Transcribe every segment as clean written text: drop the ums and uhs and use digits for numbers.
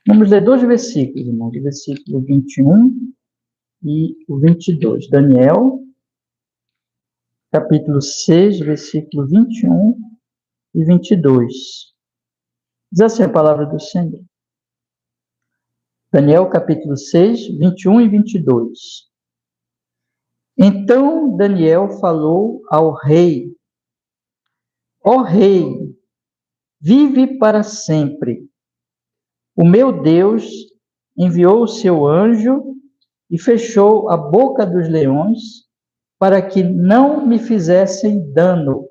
Vamos ler dois versículos, irmãos, o versículo 21 e o 22. Daniel, capítulo 6, versículo 21 e 22. Diz assim a palavra do Senhor. Daniel, capítulo 6, 21 e 22. Então Daniel falou ao rei: Ó rei, vive para sempre. O meu Deus enviou o seu anjo e fechou a boca dos leões para que não me fizessem dano,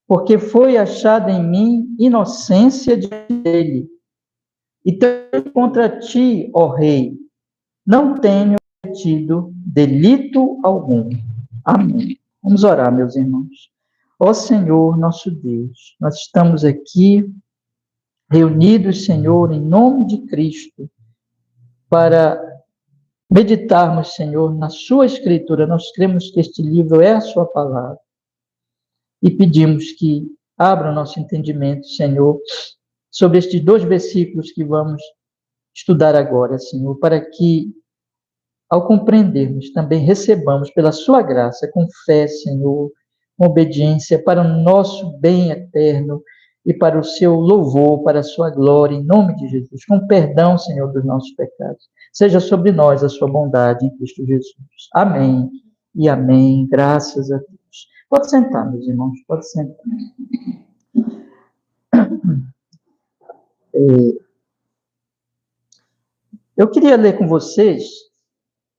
porque foi achada em mim inocência dele. E também contra ti, ó rei, não tenho cometido delito algum. Amém. Vamos orar, meus irmãos. Ó Senhor, nosso Deus, nós estamos aqui reunidos, Senhor, em nome de Cristo, para meditarmos, Senhor, na sua Escritura. Nós cremos que este livro é a sua palavra. E pedimos que abra o nosso entendimento, Senhor, sobre estes dois versículos que vamos estudar agora, Senhor, para que, ao compreendermos, também recebamos pela sua graça, com fé, Senhor, com obediência, para o nosso bem eterno e para o seu louvor, para a sua glória, em nome de Jesus, com perdão, Senhor, dos nossos pecados. Seja sobre nós a sua bondade em Cristo Jesus. Amém e amém. Graças a Deus. Pode sentar, meus irmãos, pode sentar. Eu queria ler com vocês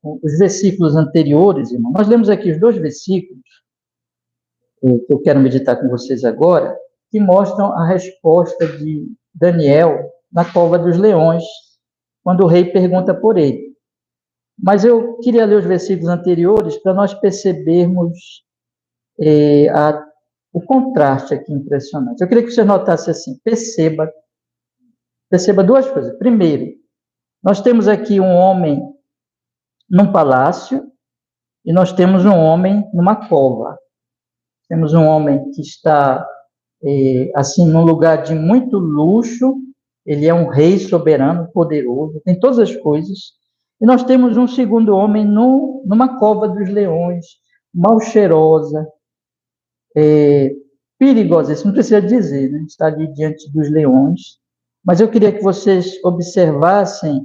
os versículos anteriores, irmão. Nós lemos aqui os dois versículos que eu quero meditar com vocês agora, que mostram a resposta de Daniel na cova dos leões, quando o rei pergunta por ele. Mas eu queria ler os versículos anteriores para nós percebermos o contraste aqui impressionante. Eu queria que você notasse assim, perceba duas coisas. Primeiro, nós temos aqui um homem num palácio e nós temos um homem numa cova. Temos um homem que está, assim, num lugar de muito luxo, ele é um rei soberano, poderoso, tem todas as coisas. E nós temos um segundo homem numa cova dos leões, mal cheirosa, perigosa, isso não precisa dizer, né? Está ali diante dos leões. Mas eu queria que vocês observassem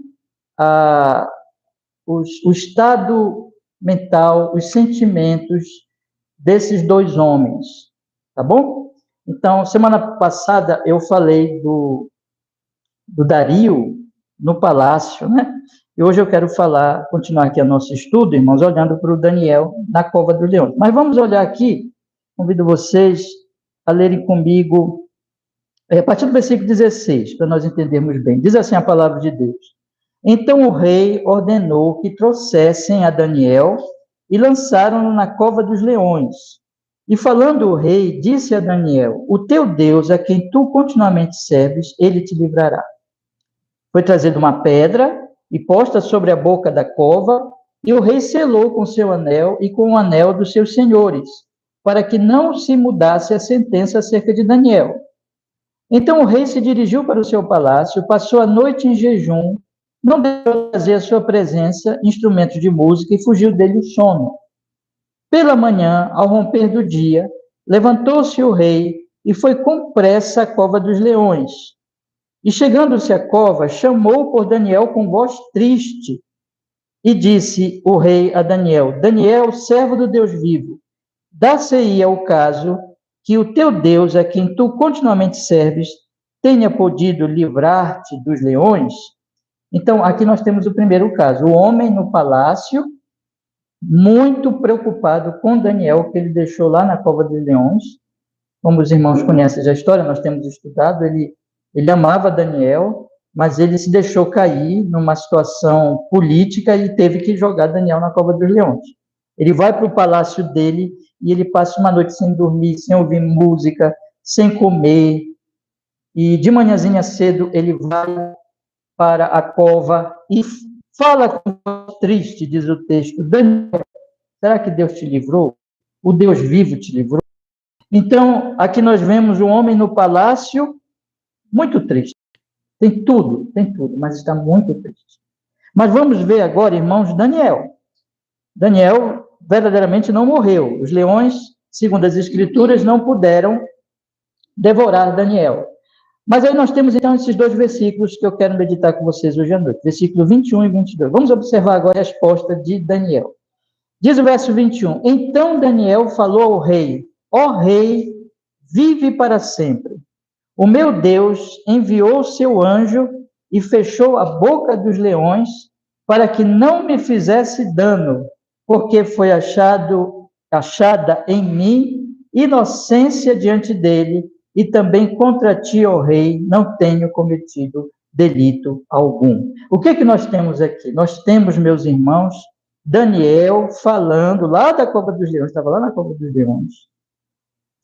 o estado mental, os sentimentos desses dois homens, tá bom? Então, semana passada eu falei do Dario no palácio, né? E hoje eu quero continuar aqui o nosso estudo, irmãos, olhando para o Daniel na cova do leão. Mas vamos olhar aqui, convido vocês a lerem comigo, a partir do versículo 16, para nós entendermos bem. Diz assim a palavra de Deus: Então o rei ordenou que trouxessem a Daniel e lançaram-no na cova dos leões. E falando o rei, disse a Daniel: O teu Deus, a quem tu continuamente serves, ele te livrará. Foi trazida uma pedra e posta sobre a boca da cova, e o rei selou com seu anel e com o anel dos seus senhores, para que não se mudasse a sentença acerca de Daniel. Então o rei se dirigiu para o seu palácio, passou a noite em jejum, não deixou trazer à sua presença instrumentos de música e fugiu dele o sono. Pela manhã, ao romper do dia, levantou-se o rei e foi com pressa à cova dos leões. E chegando-se à cova, chamou por Daniel com voz triste. E disse o rei a Daniel: Daniel, servo do Deus vivo, dá-se-ia o caso que o teu Deus, a quem tu continuamente serves, tenha podido livrar-te dos leões? Então, aqui nós temos o primeiro caso. O homem no palácio, muito preocupado com Daniel, que ele deixou lá na cova dos leões. Como os irmãos conhecem a história, nós temos estudado, ele amava Daniel, mas ele se deixou cair numa situação política e teve que jogar Daniel na cova dos leões. Ele vai para o palácio dele e ele passa uma noite sem dormir, sem ouvir música, sem comer. E de manhãzinha cedo ele vai para a cova e fala com voz triste, diz o texto: Daniel, será que Deus te livrou? O Deus vivo te livrou? Então, aqui nós vemos um homem no palácio muito triste. Tem tudo, mas está muito triste. Mas vamos ver agora, irmãos, Daniel. Daniel verdadeiramente não morreu. Os leões, segundo as Escrituras, não puderam devorar Daniel. Mas aí nós temos, então, esses dois versículos que eu quero meditar com vocês hoje à noite. Versículo 21 e 22. Vamos observar agora a resposta de Daniel. Diz o verso 21. Então Daniel falou ao rei: ó rei, vive para sempre. O meu Deus enviou seu anjo e fechou a boca dos leões para que não me fizesse dano, porque foi achada em mim inocência diante dele, e também contra ti, ó rei, não tenho cometido delito algum. O que nós temos aqui? Nós temos, meus irmãos, Daniel falando lá da cova dos leões, estava lá na cova dos leões,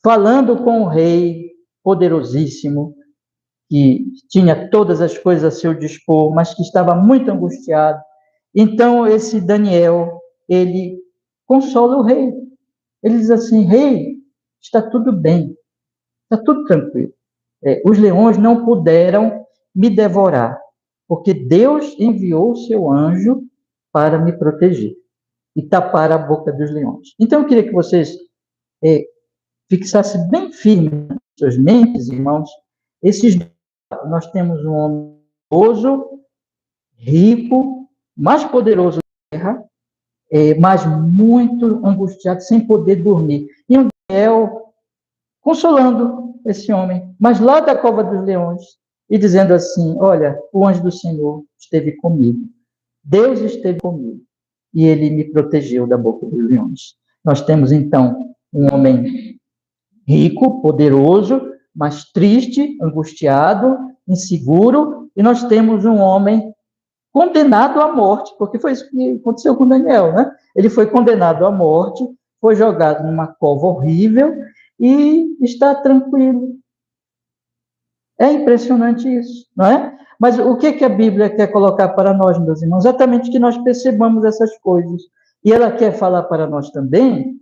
falando com o rei poderosíssimo, que tinha todas as coisas a seu dispor, mas que estava muito angustiado. Então, esse Daniel, ele consola o rei. Ele diz assim: rei, está tudo bem, está tudo tranquilo. Os leões não puderam me devorar, porque Deus enviou o seu anjo para me proteger e tapar a boca dos leões. Então, eu queria que vocês fixassem bem firme nas suas mentes, irmãos, nós temos um homem poderoso, rico, mais poderoso da terra, mas muito angustiado, sem poder dormir. E um Daniel consolando esse homem, mas lá da cova dos leões, e dizendo assim: olha, o anjo do Senhor esteve comigo, Deus esteve comigo, e ele me protegeu da boca dos leões. Nós temos, então, um homem rico, poderoso, mas triste, angustiado, inseguro, e nós temos um homem condenado à morte, porque foi isso que aconteceu com Daniel, né? Ele foi condenado à morte, foi jogado numa cova horrível e está tranquilo. É impressionante isso, não é? Mas o que a Bíblia quer colocar para nós, meus irmãos? Exatamente que nós percebamos essas coisas. E ela quer falar para nós também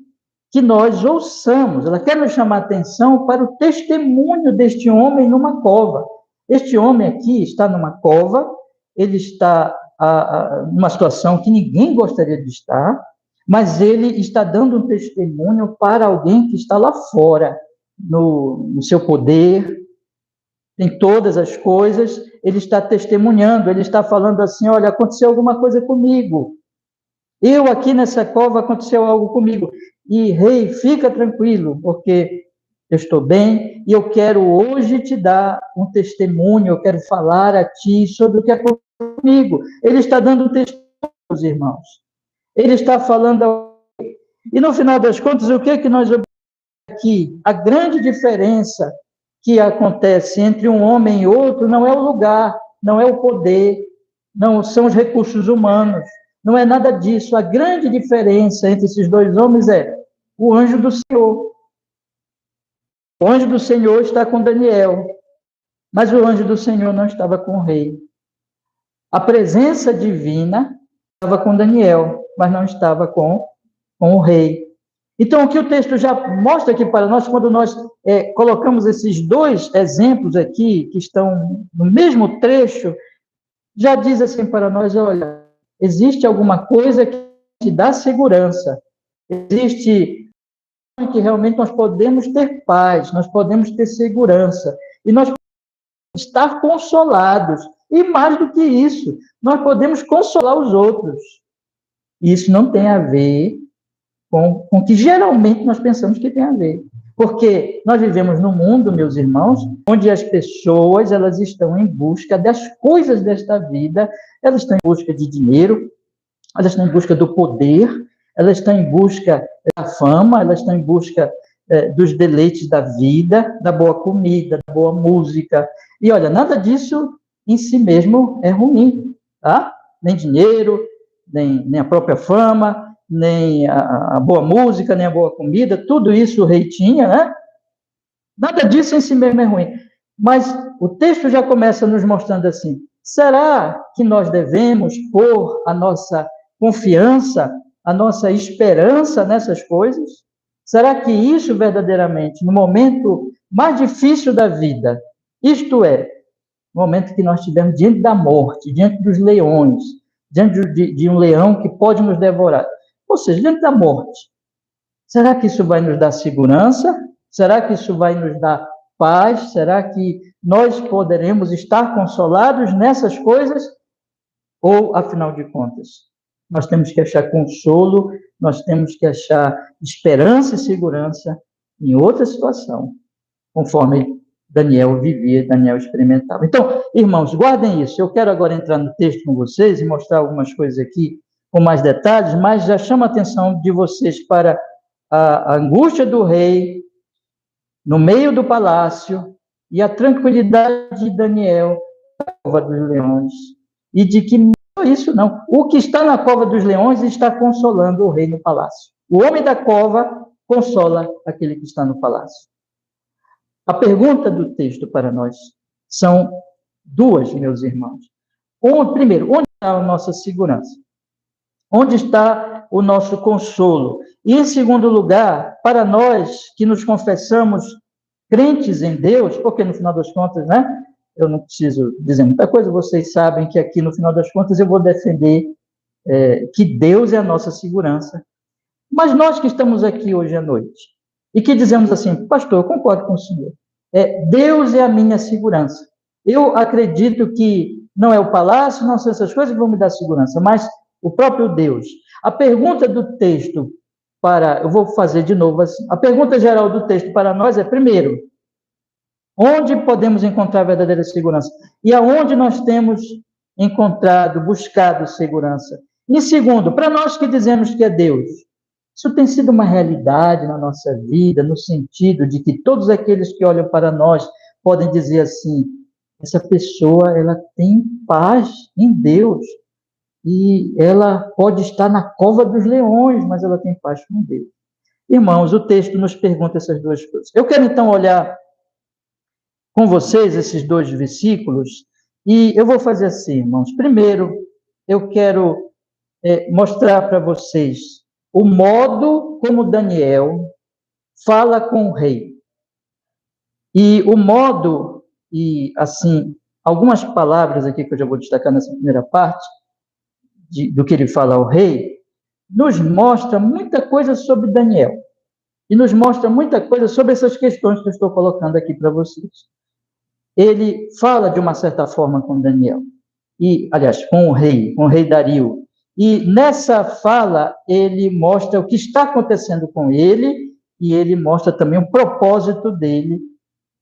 que nós ouçamos, ela quer nos chamar a atenção para o testemunho deste homem numa cova. Este homem aqui está numa cova, ele está numa situação que ninguém gostaria de estar, mas ele está dando um testemunho para alguém que está lá fora, no seu poder, em todas as coisas, ele está testemunhando, ele está falando assim: olha, aconteceu alguma coisa comigo. Eu aqui nessa cova aconteceu algo comigo. E, rei, fica tranquilo, porque eu estou bem e eu quero hoje te dar um testemunho, eu quero falar a ti sobre o que aconteceu comigo. Ele está dando testemunho, irmãos. Ele está falando. E no final das contas, o que nós observamos aqui? A grande diferença que acontece entre um homem e outro não é o lugar, não é o poder, não são os recursos humanos, não é nada disso. A grande diferença entre esses dois homens é o anjo do Senhor. O anjo do Senhor está com Daniel, mas o anjo do Senhor não estava com o rei. A presença divina estava com Daniel, mas não estava com o rei. Então, o que o texto já mostra aqui para nós, quando nós colocamos esses dois exemplos aqui, que estão no mesmo trecho, já diz assim para nós: olha, existe alguma coisa que te dá segurança, existe que realmente nós podemos ter paz, nós podemos ter segurança, e nós podemos estar consolados, e mais do que isso, nós podemos consolar os outros. E isso não tem a ver com o que geralmente nós pensamos que tem a ver. Porque nós vivemos num mundo, meus irmãos, onde as pessoas elas estão em busca das coisas desta vida, elas estão em busca de dinheiro, elas estão em busca do poder, elas estão em busca da fama, elas estão em busca dos deleites da vida, da boa comida, da boa música. E olha, nada disso em si mesmo é ruim, tá? Nem dinheiro, nem a própria fama, nem a boa música, nem a boa comida, tudo isso o rei tinha, né? Nada disso em si mesmo é ruim. Mas o texto já começa nos mostrando assim: será que nós devemos pôr a nossa confiança, a nossa esperança nessas coisas? Será que isso verdadeiramente, no momento mais difícil da vida, isto é, no momento que nós estivermos diante da morte, diante dos leões, diante de um leão que pode nos devorar. Ou seja, diante da morte. Será que isso vai nos dar segurança? Será que isso vai nos dar paz? Será que nós poderemos estar consolados nessas coisas? Ou, afinal de contas, nós temos que achar consolo, nós temos que achar esperança e segurança em outra situação, conforme Daniel vivia, Daniel experimentava. Então, irmãos, guardem isso. Eu quero agora entrar no texto com vocês e mostrar algumas coisas aqui com mais detalhes, mas já chama a atenção de vocês para a angústia do rei no meio do palácio e a tranquilidade de Daniel na cova dos leões, e de que não é isso não. O que está na cova dos leões está consolando o rei no palácio. O homem da cova consola aquele que está no palácio. A pergunta do texto para nós são duas, meus irmãos. Primeiro, onde está a nossa segurança? Onde está o nosso consolo? E, em segundo lugar, para nós que nos confessamos crentes em Deus, porque, no final das contas, né, eu não preciso dizer muita coisa, vocês sabem que aqui, no final das contas, eu vou defender que Deus é a nossa segurança. Mas nós que estamos aqui hoje à noite, e que dizemos assim, pastor, eu concordo com o senhor, Deus é a minha segurança. Eu acredito que não é o palácio, não são essas coisas que vão me dar segurança, mas o próprio Deus. A pergunta do texto eu vou fazer de novo assim, a pergunta geral do texto para nós é, primeiro, onde podemos encontrar verdadeira segurança? E aonde nós temos encontrado, buscado segurança? E segundo, para nós que dizemos que é Deus, isso tem sido uma realidade na nossa vida, no sentido de que todos aqueles que olham para nós podem dizer assim, essa pessoa, ela tem paz em Deus, e ela pode estar na cova dos leões, mas ela tem paz com Deus. Irmãos, o texto nos pergunta essas duas coisas. Eu quero então olhar com vocês esses dois versículos, e eu vou fazer assim, irmãos. Primeiro, eu quero mostrar para vocês o modo como Daniel fala com o rei. E o modo, e assim, algumas palavras aqui que eu já vou destacar nessa primeira parte, do que ele fala ao rei, nos mostra muita coisa sobre Daniel. E nos mostra muita coisa sobre essas questões que eu estou colocando aqui para vocês. Ele fala de uma certa forma com Daniel, e, aliás, com o rei Dario. E nessa fala, ele mostra o que está acontecendo com ele, e ele mostra também o propósito dele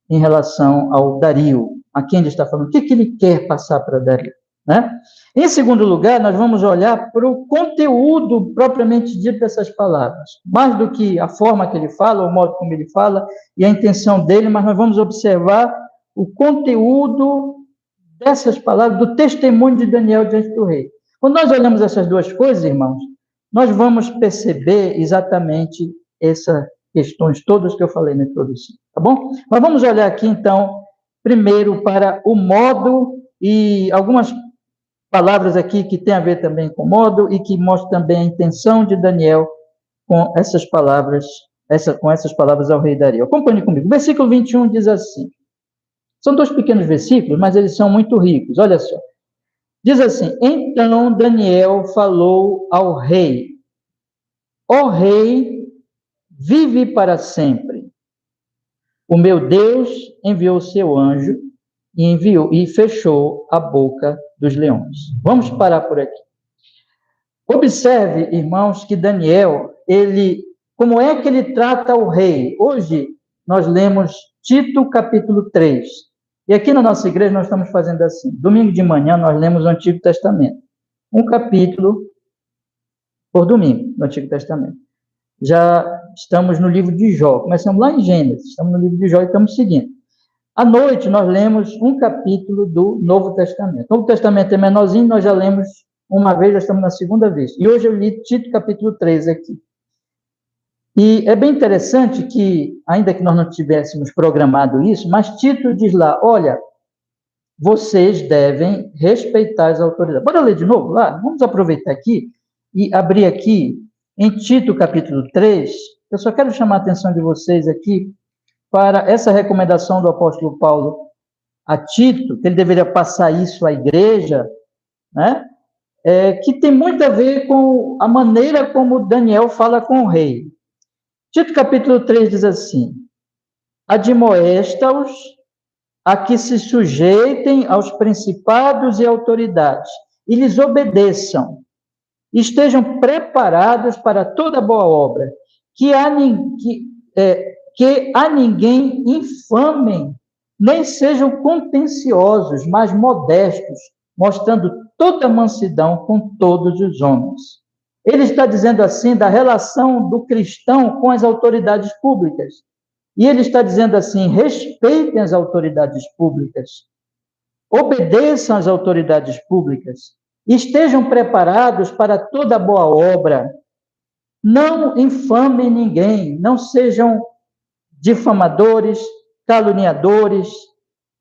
em relação ao Dario, a quem ele está falando, o que ele quer passar para Dario. Né? Em segundo lugar, nós vamos olhar para o conteúdo propriamente dito dessas palavras, mais do que a forma que ele fala, o modo como ele fala e a intenção dele, mas nós vamos observar o conteúdo dessas palavras, do testemunho de Daniel diante do rei. Quando nós olhamos essas duas coisas, irmãos, nós vamos perceber exatamente essas questões todas que eu falei na introdução, tá bom? Mas vamos olhar aqui, então, primeiro para o modo e algumas palavras aqui que tem a ver também com o modo e que mostram também a intenção de Daniel com essas palavras, com essas palavras ao rei Dario. Acompanhe comigo. O versículo 21 diz assim, são dois pequenos versículos, mas eles são muito ricos, olha só. Diz assim, então Daniel falou ao rei, ó rei, vive para sempre. O meu Deus enviou seu anjo e fechou a boca dos leões. Vamos parar por aqui. Observe, irmãos, que Daniel, como é que ele trata o rei? Hoje nós lemos Tito capítulo 3. E aqui na nossa igreja nós estamos fazendo assim. Domingo de manhã nós lemos o Antigo Testamento. Um capítulo por domingo no Antigo Testamento. Já estamos no livro de Jó. Começamos lá em Gênesis. Estamos no livro de Jó e estamos seguindo. À noite, nós lemos um capítulo do Novo Testamento. O Novo Testamento é menorzinho, nós já lemos uma vez, já estamos na segunda vez. E hoje eu li Tito capítulo 3 aqui. E é bem interessante que, ainda que nós não tivéssemos programado isso, mas Tito diz lá, olha, vocês devem respeitar as autoridades. Bora ler de novo lá? Vamos aproveitar aqui e abrir aqui em Tito capítulo 3. Eu só quero chamar a atenção de vocês aqui para essa recomendação do apóstolo Paulo a Tito, que ele deveria passar isso à igreja, né? Que tem muito a ver com a maneira como Daniel fala com o rei. Tito capítulo 3 diz assim: admoesta-os a que se sujeitem aos principados e autoridades, e lhes obedeçam, estejam preparados para toda boa obra, que a ninguém infamem, nem sejam contenciosos, mas modestos, mostrando toda mansidão com todos os homens. Ele está dizendo assim da relação do cristão com as autoridades públicas. E ele está dizendo assim: respeitem as autoridades públicas, obedeçam às autoridades públicas, estejam preparados para toda boa obra, não infamem ninguém, não sejam difamadores, caluniadores,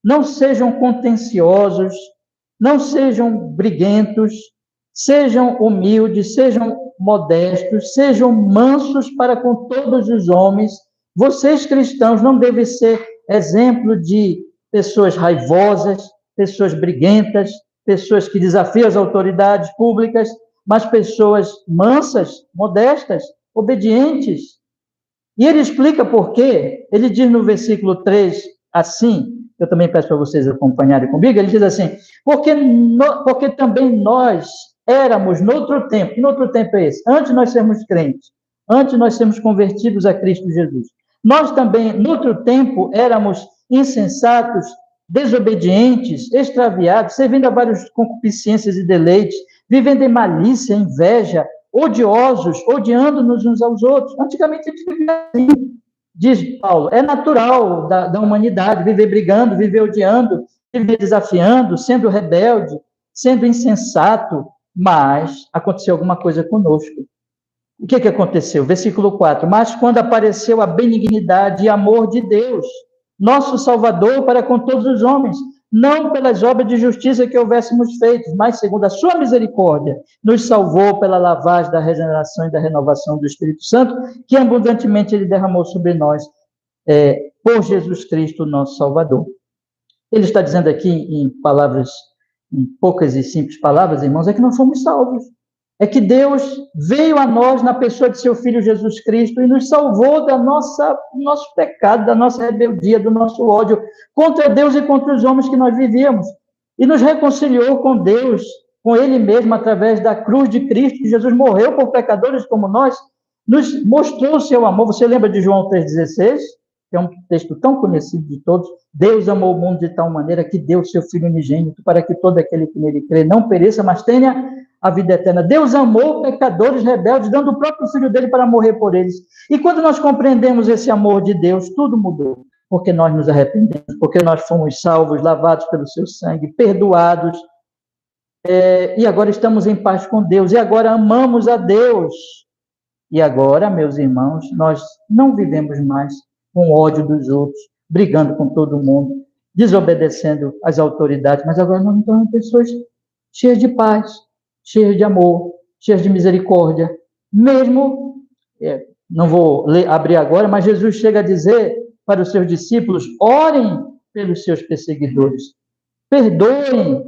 não sejam contenciosos, não sejam briguentos, sejam humildes, sejam modestos, sejam mansos para com todos os homens. Vocês, cristãos, não devem ser exemplo de pessoas raivosas, pessoas briguentas, pessoas que desafiam as autoridades públicas, mas pessoas mansas, modestas, obedientes. E ele explica por quê. Ele diz no versículo 3, assim, eu também peço para vocês acompanharem comigo, ele diz assim: porque também nós éramos, noutro tempo, que noutro tempo é esse? Antes de nós sermos crentes, antes de nós sermos convertidos a Cristo Jesus. Nós também, noutro tempo, éramos insensatos, desobedientes, extraviados, servindo a várias concupiscências e deleites, vivendo em malícia, inveja, odiosos, odiando-nos uns aos outros. Antigamente a gente vivia assim, diz Paulo, é natural da humanidade viver brigando, viver odiando, viver desafiando, sendo rebelde, sendo insensato, mas aconteceu alguma coisa conosco. O que aconteceu? Versículo 4, mas quando apareceu a benignidade e amor de Deus, nosso Salvador para com todos os homens, não pelas obras de justiça que houvéssemos feito, mas segundo a sua misericórdia, nos salvou pela lavagem da regeneração e da renovação do Espírito Santo, que abundantemente ele derramou sobre nós, por Jesus Cristo, nosso Salvador. Ele está dizendo aqui em palavras, em poucas e simples palavras, irmãos, é que nós fomos salvos. É que Deus veio a nós na pessoa de seu Filho Jesus Cristo e nos salvou do nosso pecado, da nossa rebeldia, do nosso ódio contra Deus e contra os homens que nós vivíamos. E nos reconciliou com Deus, com Ele mesmo, através da cruz de Cristo, que Jesus morreu por pecadores como nós, nos mostrou o seu amor. Você lembra de João 3,16? Que é um texto tão conhecido de todos. Deus amou o mundo de tal maneira que deu o seu Filho unigênito para que todo aquele que nele crê não pereça, mas tenha a vida eterna. Deus amou pecadores rebeldes, dando o próprio Filho dele para morrer por eles. E quando nós compreendemos esse amor de Deus, tudo mudou. Porque nós nos arrependemos, porque nós fomos salvos, lavados pelo seu sangue, perdoados, e agora estamos em paz com Deus, e agora amamos a Deus. E agora, meus irmãos, nós não vivemos mais com ódio dos outros, brigando com todo mundo, desobedecendo às autoridades, mas agora nós nos tornamos pessoas cheias de paz, cheias de amor, cheias de misericórdia. Mesmo, não vou abrir agora, mas Jesus chega a dizer para os seus discípulos: orem pelos seus perseguidores, perdoem,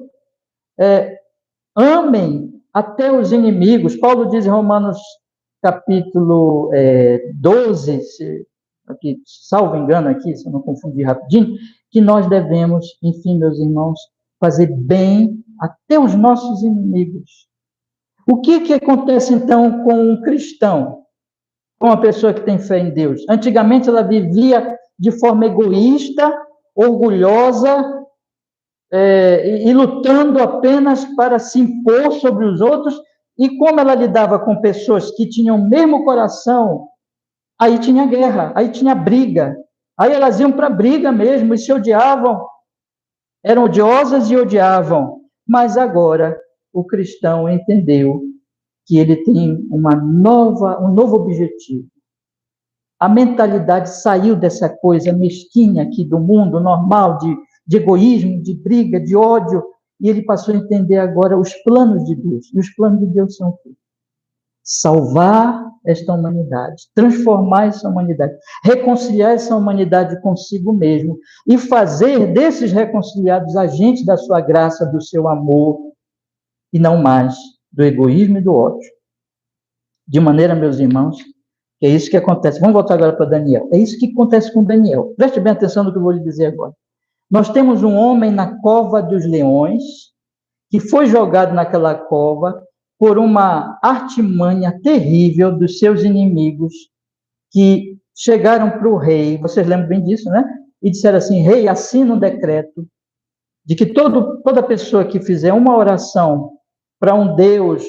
amem até os inimigos. Paulo diz em Romanos capítulo 12, aqui, salvo engano aqui, se eu não confundir rapidinho, que nós devemos, enfim, meus irmãos, fazer bem até os nossos inimigos. O que acontece, então, com um cristão, com uma pessoa que tem fé em Deus? Antigamente, ela vivia de forma egoísta, orgulhosa, e lutando apenas para se impor sobre os outros, e como ela lidava com pessoas que tinham o mesmo coração, aí tinha guerra, aí tinha briga, aí elas iam para a briga mesmo, e se odiavam, eram odiosas e odiavam. Mas agora o cristão entendeu que ele tem um novo objetivo. A mentalidade saiu dessa coisa mesquinha aqui do mundo normal, de egoísmo, de briga, de ódio, e ele passou a entender agora os planos de Deus. E os planos de Deus são o quê? Salvar esta humanidade, transformar essa humanidade, reconciliar essa humanidade consigo mesmo e fazer desses reconciliados agentes da sua graça, do seu amor, e não mais do egoísmo e do ódio. De maneira, meus irmãos, que é isso que acontece. Vamos voltar agora para Daniel. É isso que acontece com Daniel. Preste bem atenção no que eu vou lhe dizer agora. Nós temos um homem na cova dos leões, que foi jogado naquela cova por uma artimanha terrível dos seus inimigos, que chegaram para o rei, vocês lembram bem disso, né? E disseram assim: rei, assina um decreto de que toda pessoa que fizer uma oração para um Deus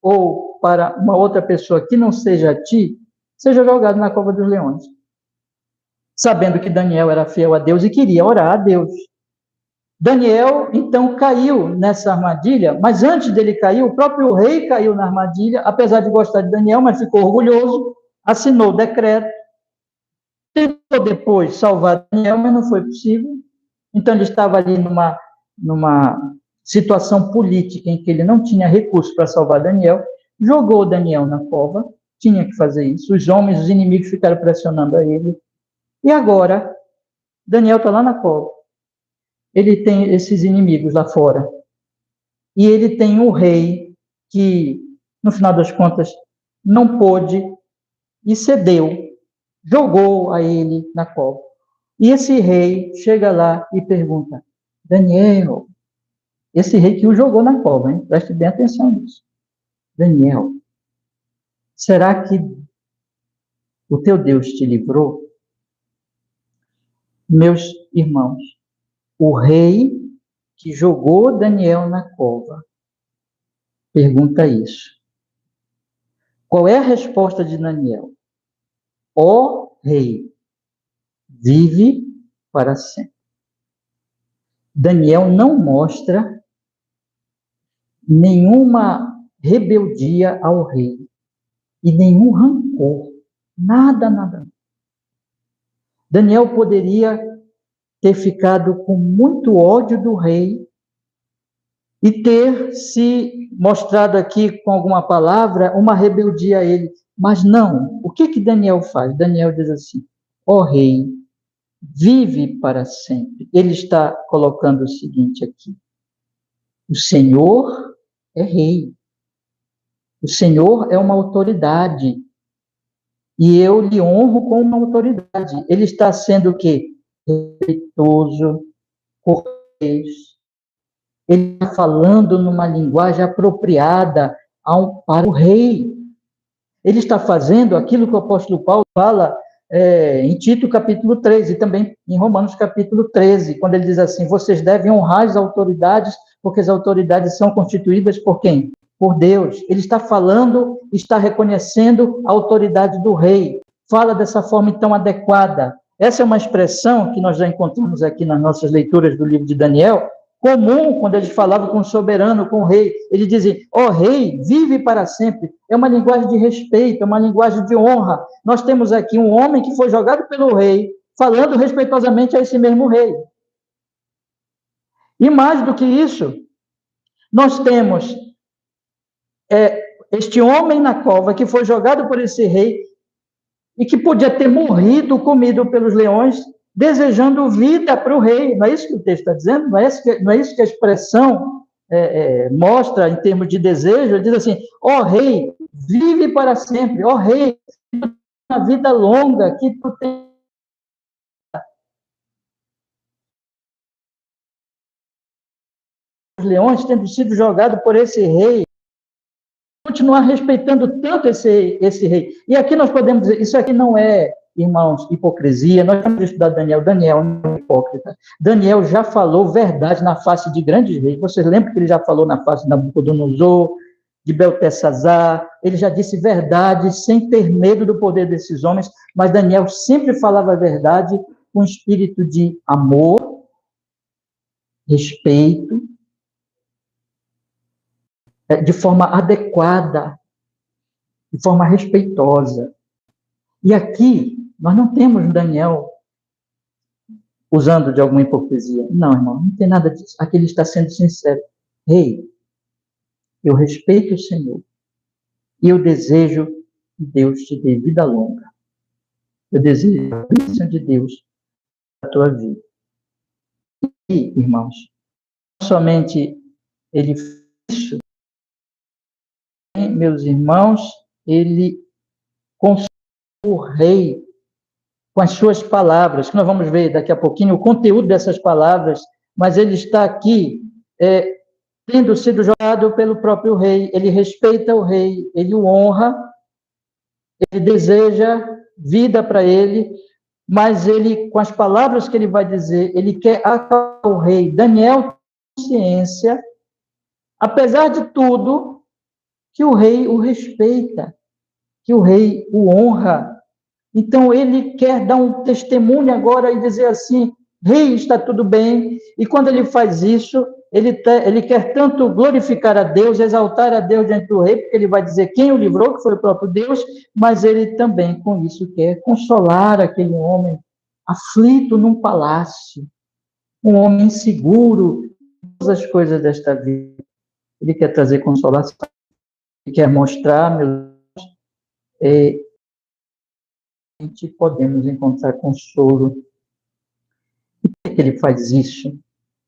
ou para uma outra pessoa que não seja a ti, seja jogado na cova dos leões. Sabendo que Daniel era fiel a Deus e queria orar a Deus. Daniel, então, caiu nessa armadilha, mas antes dele cair, o próprio rei caiu na armadilha, apesar de gostar de Daniel, mas ficou orgulhoso, assinou o decreto, tentou depois salvar Daniel, mas não foi possível. Então, ele estava ali numa situação política em que ele não tinha recurso para salvar Daniel, jogou Daniel na cova, tinha que fazer isso, os homens, os inimigos ficaram pressionando a ele, e agora, Daniel está lá na cova. Ele tem esses inimigos lá fora. E ele tem um rei que, no final das contas, não pôde e cedeu, jogou a ele na cova. E esse rei chega lá e pergunta: Daniel, esse rei que o jogou na cova, hein? Preste bem atenção nisso. Daniel, será que o teu Deus te livrou? Meus irmãos, o rei que jogou Daniel na cova pergunta isso. Qual é a resposta de Daniel? Ó rei, vive para sempre. Daniel não mostra nenhuma rebeldia ao rei e nenhum rancor. Nada, nada. Daniel poderia ter ficado com muito ódio do rei e ter se mostrado aqui com alguma palavra uma rebeldia a ele. Mas não. O que Daniel faz? Daniel diz assim: ó rei, vive para sempre. Ele está colocando o seguinte aqui: o Senhor é rei. O Senhor é uma autoridade. E eu lhe honro com uma autoridade. Ele está sendo o quê? Respeitoso, cortês. Ele está falando numa linguagem apropriada para o rei. Ele está fazendo aquilo que o apóstolo Paulo fala em Tito capítulo 13 e também em Romanos capítulo 13, quando ele diz assim: vocês devem honrar as autoridades, porque as autoridades são constituídas por quem? Por Deus. Ele está falando, está reconhecendo a autoridade do rei. Fala dessa forma então adequada. Essa é uma expressão que nós já encontramos aqui nas nossas leituras do livro de Daniel, comum quando eles falavam com o soberano, com o rei. Eles dizem: ó rei, vive para sempre. É uma linguagem de respeito, é uma linguagem de honra. Nós temos aqui um homem que foi jogado pelo rei, falando respeitosamente a esse mesmo rei. E mais do que isso, nós temos este homem na cova que foi jogado por esse rei e que podia ter morrido, comido pelos leões, desejando vida para o rei. Não é isso que o texto está dizendo? Não é isso que a expressão mostra em termos de desejo? Ele diz assim: ó rei, vive para sempre. Ó rei, uma vida longa que tu tem. Os leões tendo sido jogados por esse rei, continuar respeitando tanto esse rei. E aqui nós podemos dizer: isso aqui não é, irmãos, hipocrisia. Nós temos estudado Daniel. Daniel não é hipócrita. Daniel já falou verdade na face de grandes reis. Vocês lembram que ele já falou na face de Nabucodonosor, de Beltesazar? Ele já disse verdade sem ter medo do poder desses homens. Mas Daniel sempre falava a verdade com espírito de amor, respeito, de forma adequada, de forma respeitosa. E aqui, nós não temos Daniel usando de alguma hipocrisia. Não, irmão, não tem nada disso. Aqui ele está sendo sincero. Rei, eu respeito o Senhor e eu desejo que Deus te dê vida longa. Eu desejo a bênção de Deus na tua vida. E, irmãos, não somente ele fez isso, meus irmãos, ele consolou o rei com as suas palavras, que nós vamos ver daqui a pouquinho o conteúdo dessas palavras, mas ele está aqui tendo sido jogado pelo próprio rei, ele respeita o rei, ele o honra, ele deseja vida para ele, mas ele, com as palavras que ele vai dizer, ele quer acalmar o rei. Daniel tem consciência, apesar de tudo, que o rei o respeita, que o rei o honra. Então, ele quer dar um testemunho agora e dizer assim, rei, está tudo bem. E quando ele faz isso, ele quer tanto glorificar a Deus, exaltar a Deus diante do rei, porque ele vai dizer quem o livrou, que foi o próprio Deus, mas ele também, com isso, quer consolar aquele homem aflito num palácio, um homem inseguro, todas as coisas desta vida. Ele quer trazer consolação, ele quer mostrar, meus podemos encontrar consolo. E por que ele faz isso?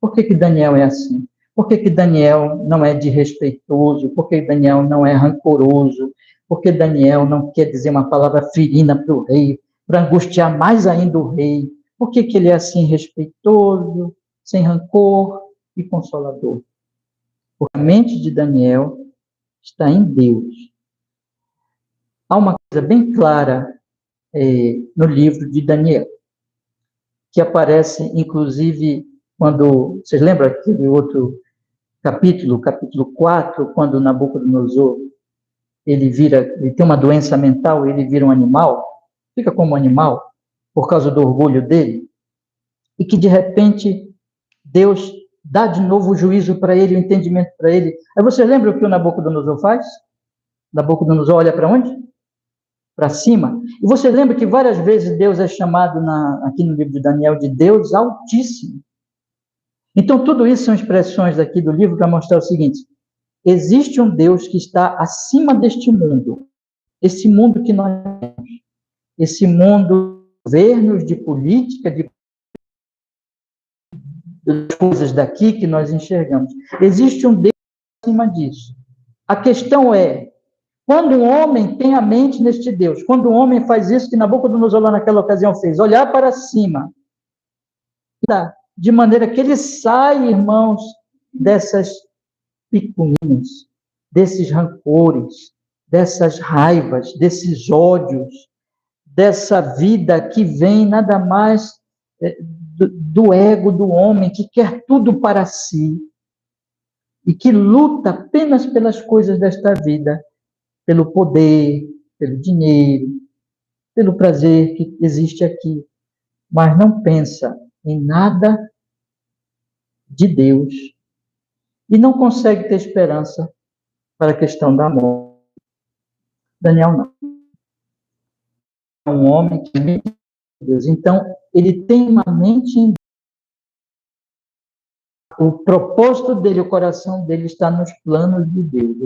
Por que Daniel é assim? Por que Daniel não é desrespeitoso? Por que Daniel não é rancoroso? Por que Daniel não quer dizer uma palavra ferina para o rei, para angustiar mais ainda o rei? Por que ele é assim respeitoso, sem rancor e consolador? Porque a mente de Daniel está em Deus. Há uma coisa bem clara no livro de Daniel, que aparece, inclusive, quando... Vocês lembram aquele outro capítulo 4, quando Nabucodonosor, ele tem uma doença mental, ele vira um animal, fica como um animal, por causa do orgulho dele, e que, de repente, Deus dá de novo o juízo para ele, o entendimento para ele. Aí você lembra o que o Nabucodonosor faz? Nabucodonosor olha para onde? Para cima. E você lembra que várias vezes Deus é chamado aqui no livro de Daniel de Deus Altíssimo. Então, tudo isso são expressões aqui do livro para mostrar o seguinte: existe um Deus que está acima deste mundo, esse mundo que nós temos, esse mundo de governos, de política, de coisas daqui que nós enxergamos. Existe um Deus acima disso. A questão é, quando um homem tem a mente neste Deus, quando um homem faz isso que Nabucodonosor lá naquela ocasião fez, olhar para cima, de maneira que ele sai, irmãos, dessas picuinhas, desses rancores, dessas raivas, desses ódios, dessa vida que vem nada mais do ego do homem, que quer tudo para si e que luta apenas pelas coisas desta vida, pelo poder, pelo dinheiro, pelo prazer que existe aqui, mas não pensa em nada de Deus e não consegue ter esperança para a questão da morte. Daniel não. É um homem que é Deus. Então, ele tem uma mente em Deus. O propósito dele, o coração dele está nos planos de Deus.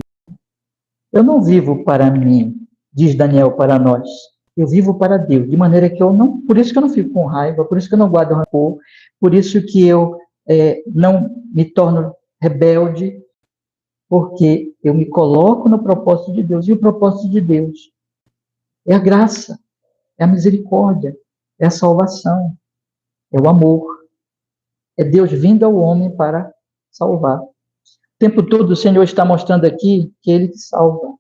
Eu não vivo para mim, diz Daniel para nós. Eu vivo para Deus, de maneira que eu não... Por isso que eu não fico com raiva, por isso que eu não guardo rancor, por isso que eu não me torno rebelde, porque eu me coloco no propósito de Deus. E o propósito de Deus é a graça, é a misericórdia, é a salvação, é o amor. É Deus vindo ao homem para salvar. O tempo todo o Senhor está mostrando aqui que Ele te salva.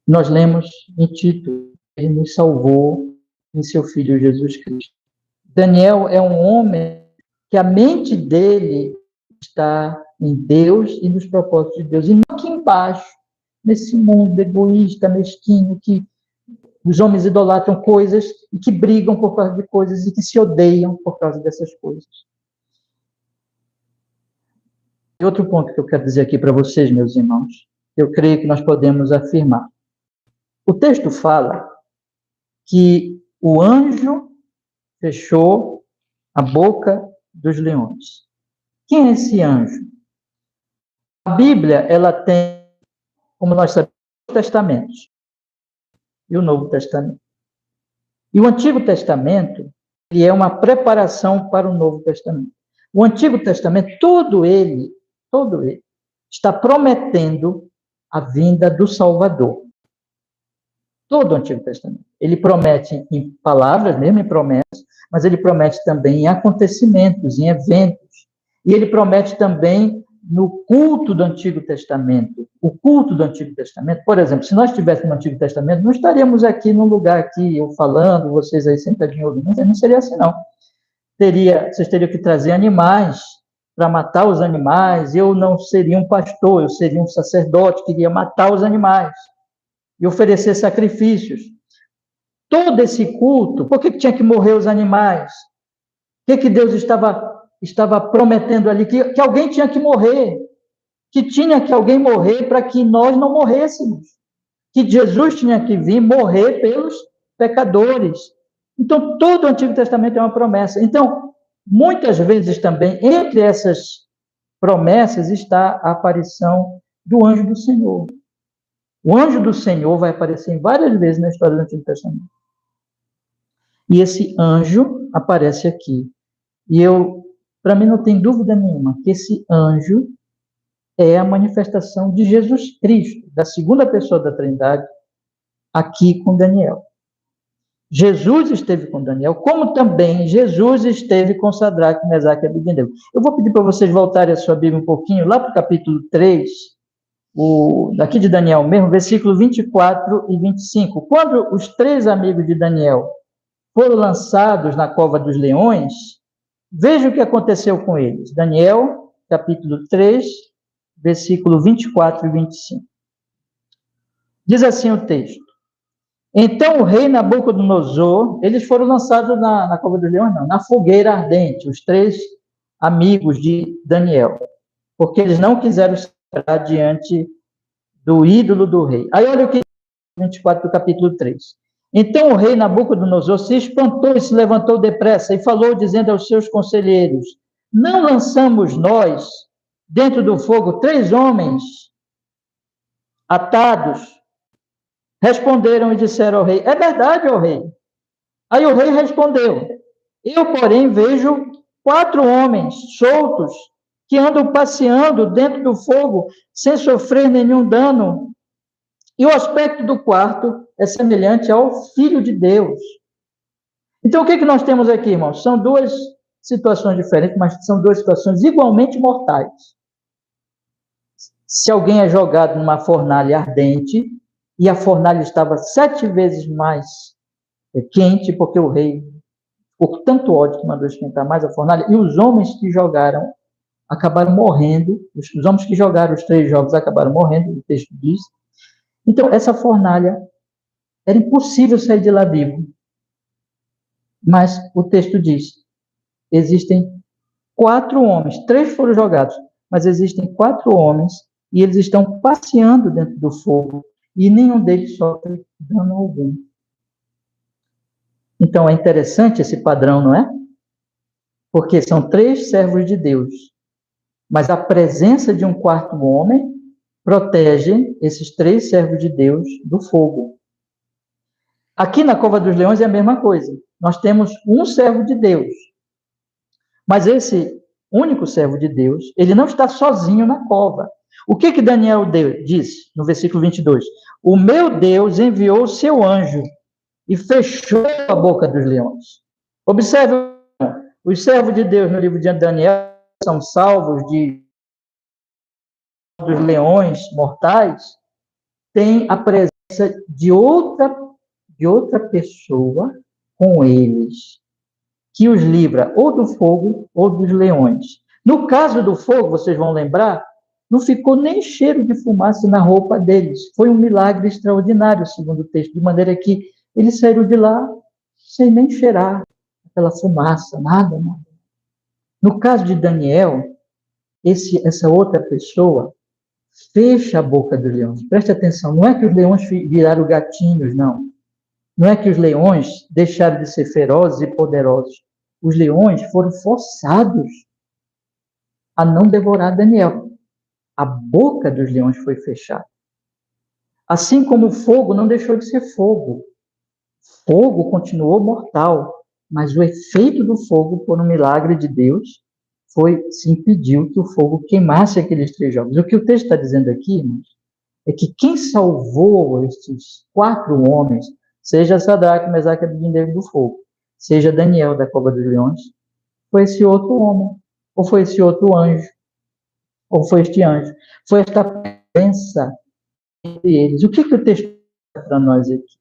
Nós lemos em Tito, Ele nos salvou em seu Filho Jesus Cristo. Daniel é um homem que a mente dele está em Deus e nos propósitos de Deus. E não aqui embaixo, nesse mundo egoísta, mesquinho, que os homens idolatram coisas e que brigam por causa de coisas e que se odeiam por causa dessas coisas. E outro ponto que eu quero dizer aqui para vocês, meus irmãos, eu creio que nós podemos afirmar. O texto fala que o anjo fechou a boca dos leões. Quem é esse anjo? A Bíblia, ela tem, como nós sabemos, 2 testamentos. e o Novo Testamento. E o Antigo Testamento, ele é uma preparação para o Novo Testamento. O Antigo Testamento, todo ele, está prometendo a vinda do Salvador. Todo o Antigo Testamento. Ele promete em palavras, mesmo em promessas, mas ele promete também em acontecimentos, em eventos. E ele promete também no culto do Antigo Testamento. O culto do Antigo Testamento, por exemplo, se nós estivéssemos no Antigo Testamento, não estaríamos aqui num lugar aqui, eu falando, vocês aí sentadinhos ouvindo, não seria assim, não. Vocês teriam que trazer animais para matar os animais, eu não seria um pastor, eu seria um sacerdote que iria matar os animais e oferecer sacrifícios. Todo esse culto, por que tinha que morrer os animais? O que Deus estava prometendo ali? Que alguém tinha que morrer. Que tinha que alguém morrer para que nós não morrêssemos. Que Jesus tinha que vir morrer pelos pecadores. Então, todo o Antigo Testamento é uma promessa. Então, muitas vezes também, entre essas promessas, está a aparição do anjo do Senhor. O anjo do Senhor vai aparecer várias vezes na história do Antigo Testamento. E esse anjo aparece aqui. E para mim, não tem dúvida nenhuma que esse anjo é a manifestação de Jesus Cristo, da segunda pessoa da Trindade, aqui com Daniel. Jesus esteve com Daniel, como também Jesus esteve com Sadraque, Mesaque e Abednego. Eu vou pedir para vocês voltarem a sua Bíblia um pouquinho, lá para o capítulo 3, daqui de Daniel mesmo, versículo 24 e 25. Quando os 3 amigos de Daniel foram lançados na cova dos leões, veja o que aconteceu com eles. Daniel, capítulo 3, versículo 24 e 25. Diz assim o texto: então o rei Nabucodonosor, eles foram lançados na cova dos leões, não, na fogueira ardente, os 3 amigos de Daniel, porque eles não quiseram estar diante do ídolo do rei. Aí olha o que 24 do capítulo 3. Então o rei Nabucodonosor se espantou e se levantou depressa e falou, dizendo aos seus conselheiros: não lançamos nós dentro do fogo 3 homens atados? Responderam e disseram ao rei: é verdade, ó rei. Aí o rei respondeu: eu, porém, vejo 4 homens soltos que andam passeando dentro do fogo sem sofrer nenhum dano. E o aspecto do quarto é semelhante ao Filho de Deus. Então, o que nós temos aqui, irmãos? São 2 situações diferentes, mas são 2 situações igualmente mortais. Se alguém é jogado numa fornalha ardente, e a fornalha estava 7 vezes mais quente, porque o rei, por tanto ódio, que mandou esquentar mais a fornalha, e os homens que jogaram acabaram morrendo, os homens que jogaram os 3 jogos acabaram morrendo, o texto diz. Então, essa fornalha, era impossível sair de lá vivo. Mas o texto diz, existem 4 homens, 3 foram jogados, mas existem 4 homens, e eles estão passeando dentro do fogo, e nenhum deles sofre dano algum. Então, é interessante esse padrão, não é? Porque são 3 servos de Deus, mas a presença de um 4º homem protege esses 3 servos de Deus do fogo. Aqui na Cova dos Leões é a mesma coisa. Nós temos um servo de Deus, mas esse único servo de Deus, ele não está sozinho na cova. O que Daniel diz no versículo 22? O meu Deus enviou o seu anjo e fechou a boca dos leões. Observe, os servos de Deus no livro de Daniel são salvos dos leões mortais, tem a presença de outra pessoa com eles, que os livra ou do fogo ou dos leões. No caso do fogo, vocês vão lembrar, não ficou nem cheiro de fumaça na roupa deles. Foi um milagre extraordinário, segundo o texto, de maneira que eles saíram de lá sem nem cheirar aquela fumaça, nada. No caso de Daniel, essa outra pessoa fecha a boca dos leões. Preste atenção, não é que os leões viraram gatinhos, não. Não é que os leões deixaram de ser ferozes e poderosos. Os leões foram forçados a não devorar Daniel. A boca dos leões foi fechada. Assim como o fogo não deixou de ser fogo. Fogo continuou mortal, mas o efeito do fogo, por um milagre de Deus, se impediu que o fogo queimasse aqueles 3 jovens. O que o texto está dizendo aqui, irmãos, é que quem salvou estes 4 homens, seja Sadraque, Mesaque e Abednego do fogo, seja Daniel da cova dos leões, foi esse outro homem, ou foi esse outro anjo, ou foi este anjo, foi esta presença entre eles. O que o texto diz para nós aqui?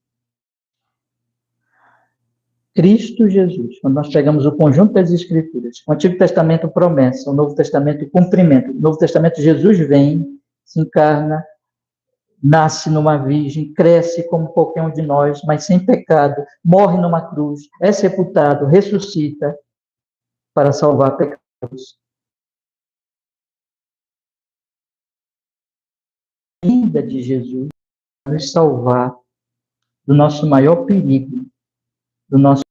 Cristo Jesus. Quando nós pegamos o conjunto das Escrituras, o Antigo Testamento promessa, o Novo Testamento cumprimento. No Novo Testamento Jesus vem, se encarna, nasce numa virgem, cresce como qualquer um de nós, mas sem pecado, morre numa cruz, é sepultado, ressuscita para salvar pecadores. A vinda de Jesus para nos salvar do nosso maior perigo, do nosso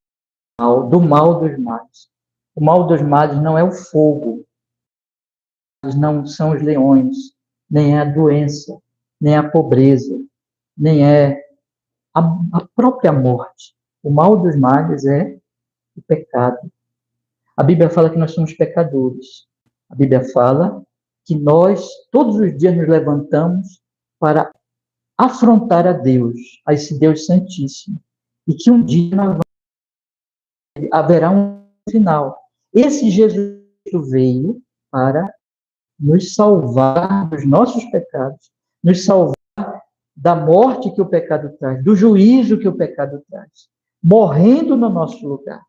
mal, do mal dos males. O mal dos males não é o fogo, não são os leões, nem é a doença, nem a pobreza, nem é a própria morte. O mal dos males é o pecado. A Bíblia fala que nós somos pecadores. A Bíblia fala que nós, todos os dias, nos levantamos para afrontar a Deus, a esse Deus Santíssimo. E que um dia haverá um final. Esse Jesus veio para nos salvar dos nossos pecados, nos salvar da morte que o pecado traz, do juízo que o pecado traz, morrendo no nosso lugar.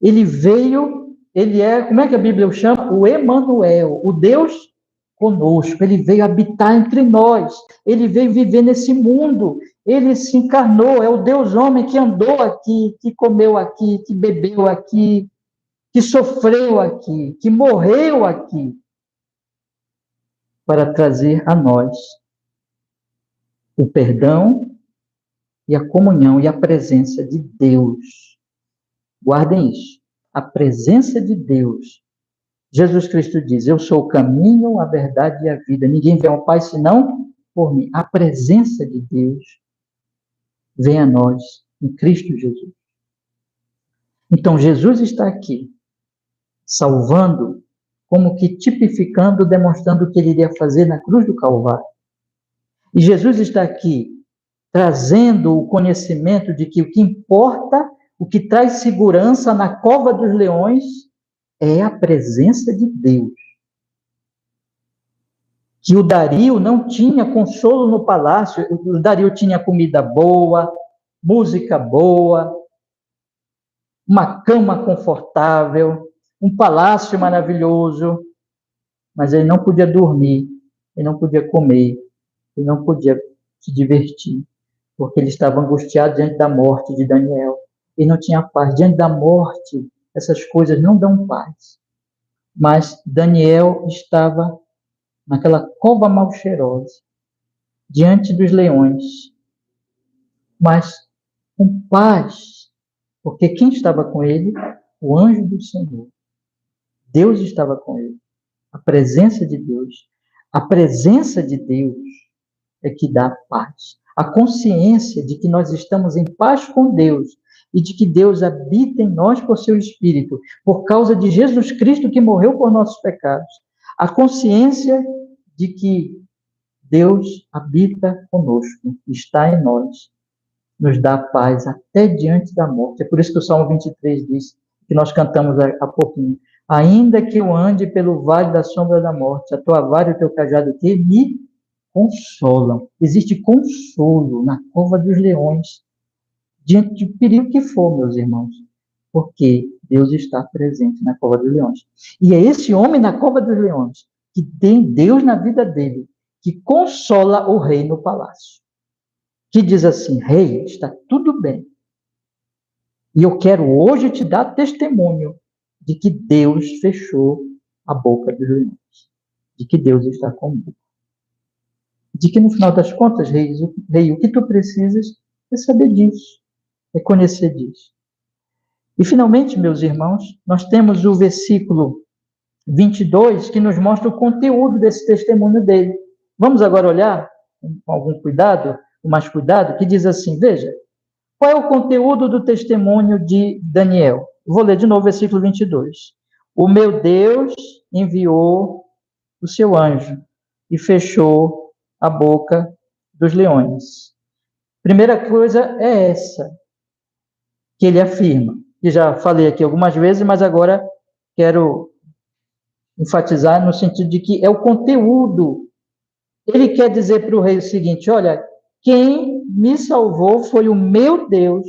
Ele veio, ele é, como é que a Bíblia o chama? O Emanuel, o Deus conosco. Ele veio habitar entre nós, ele veio viver nesse mundo, ele se encarnou, é o Deus homem que andou aqui, que comeu aqui, que bebeu aqui, que sofreu aqui, que morreu aqui, para trazer a nós o perdão e a comunhão e a presença de Deus. Guardem isso. A presença de Deus. Jesus Cristo diz, eu sou o caminho, a verdade e a vida. Ninguém vê ao Pai senão por mim. A presença de Deus vem a nós em Cristo Jesus. Então, Jesus está aqui, salvando, como que tipificando, demonstrando o que ele iria fazer na cruz do Calvário. E Jesus está aqui, trazendo o conhecimento de que o que importa, o que traz segurança na cova dos leões, é a presença de Deus. Que o Dario não tinha consolo no palácio, o Dario tinha comida boa, música boa, uma cama confortável, um palácio maravilhoso, mas ele não podia dormir, ele não podia comer, ele não podia se divertir, porque ele estava angustiado diante da morte de Daniel. Ele não tinha paz. Diante da morte, essas coisas não dão paz. Mas Daniel estava naquela cova mal cheirosa, diante dos leões, mas com paz, porque quem estava com ele? O anjo do Senhor. Deus estava com ele. A presença de Deus. A presença de Deus é que dá paz. A consciência de que nós estamos em paz com Deus e de que Deus habita em nós por seu Espírito, por causa de Jesus Cristo que morreu por nossos pecados. A consciência de que Deus habita conosco, está em nós, nos dá paz até diante da morte. É por isso que o Salmo 23 diz, que nós cantamos há pouquinho, ainda que eu ande pelo vale da sombra da morte, a tua vara e o teu cajado que me consolam. Existe consolo na cova dos leões, diante do perigo que for, meus irmãos, porque Deus está presente na cova dos leões. E é esse homem na cova dos leões, que tem Deus na vida dele, que consola o rei no palácio. Que diz assim, rei, está tudo bem. E eu quero hoje te dar testemunho de que Deus fechou a boca dos leões. De que Deus está comigo. De que no final das contas, rei, o que tu precisas é saber disso. É conhecer disso. E finalmente, meus irmãos, nós temos o versículo 22, que nos mostra o conteúdo desse testemunho dele. Vamos agora olhar? com algum cuidado, com mais cuidado, que diz assim, veja, qual é o conteúdo do testemunho de Daniel? Vou ler de novo o versículo 22. O meu Deus enviou o seu anjo e fechou a boca dos leões. Primeira coisa é essa que ele afirma, que já falei aqui algumas vezes, mas agora quero enfatizar no sentido de que é o conteúdo. Ele quer dizer para o rei o seguinte, olha, quem me salvou foi o meu Deus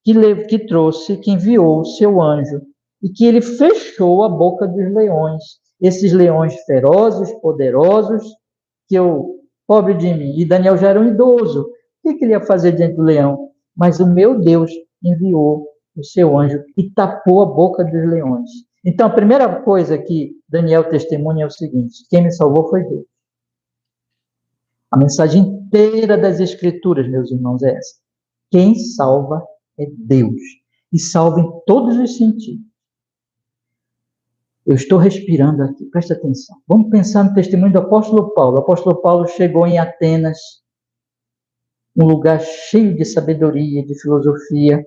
que trouxe, que enviou o seu anjo, e que ele fechou a boca dos leões, esses leões ferozes, poderosos, que eu, pobre de mim, e Daniel já era um idoso, o que ele ia fazer diante do leão? Mas o meu Deus enviou o seu anjo e tapou a boca dos leões. Então, a primeira coisa que Daniel testemunha é o seguinte, quem me salvou foi Deus. A mensagem inteira das Escrituras, meus irmãos, é essa. Quem salva é Deus. E salva em todos os sentidos. Eu estou respirando aqui, presta atenção. Vamos pensar no testemunho do apóstolo Paulo. O apóstolo Paulo chegou em Atenas, um lugar cheio de sabedoria, de filosofia,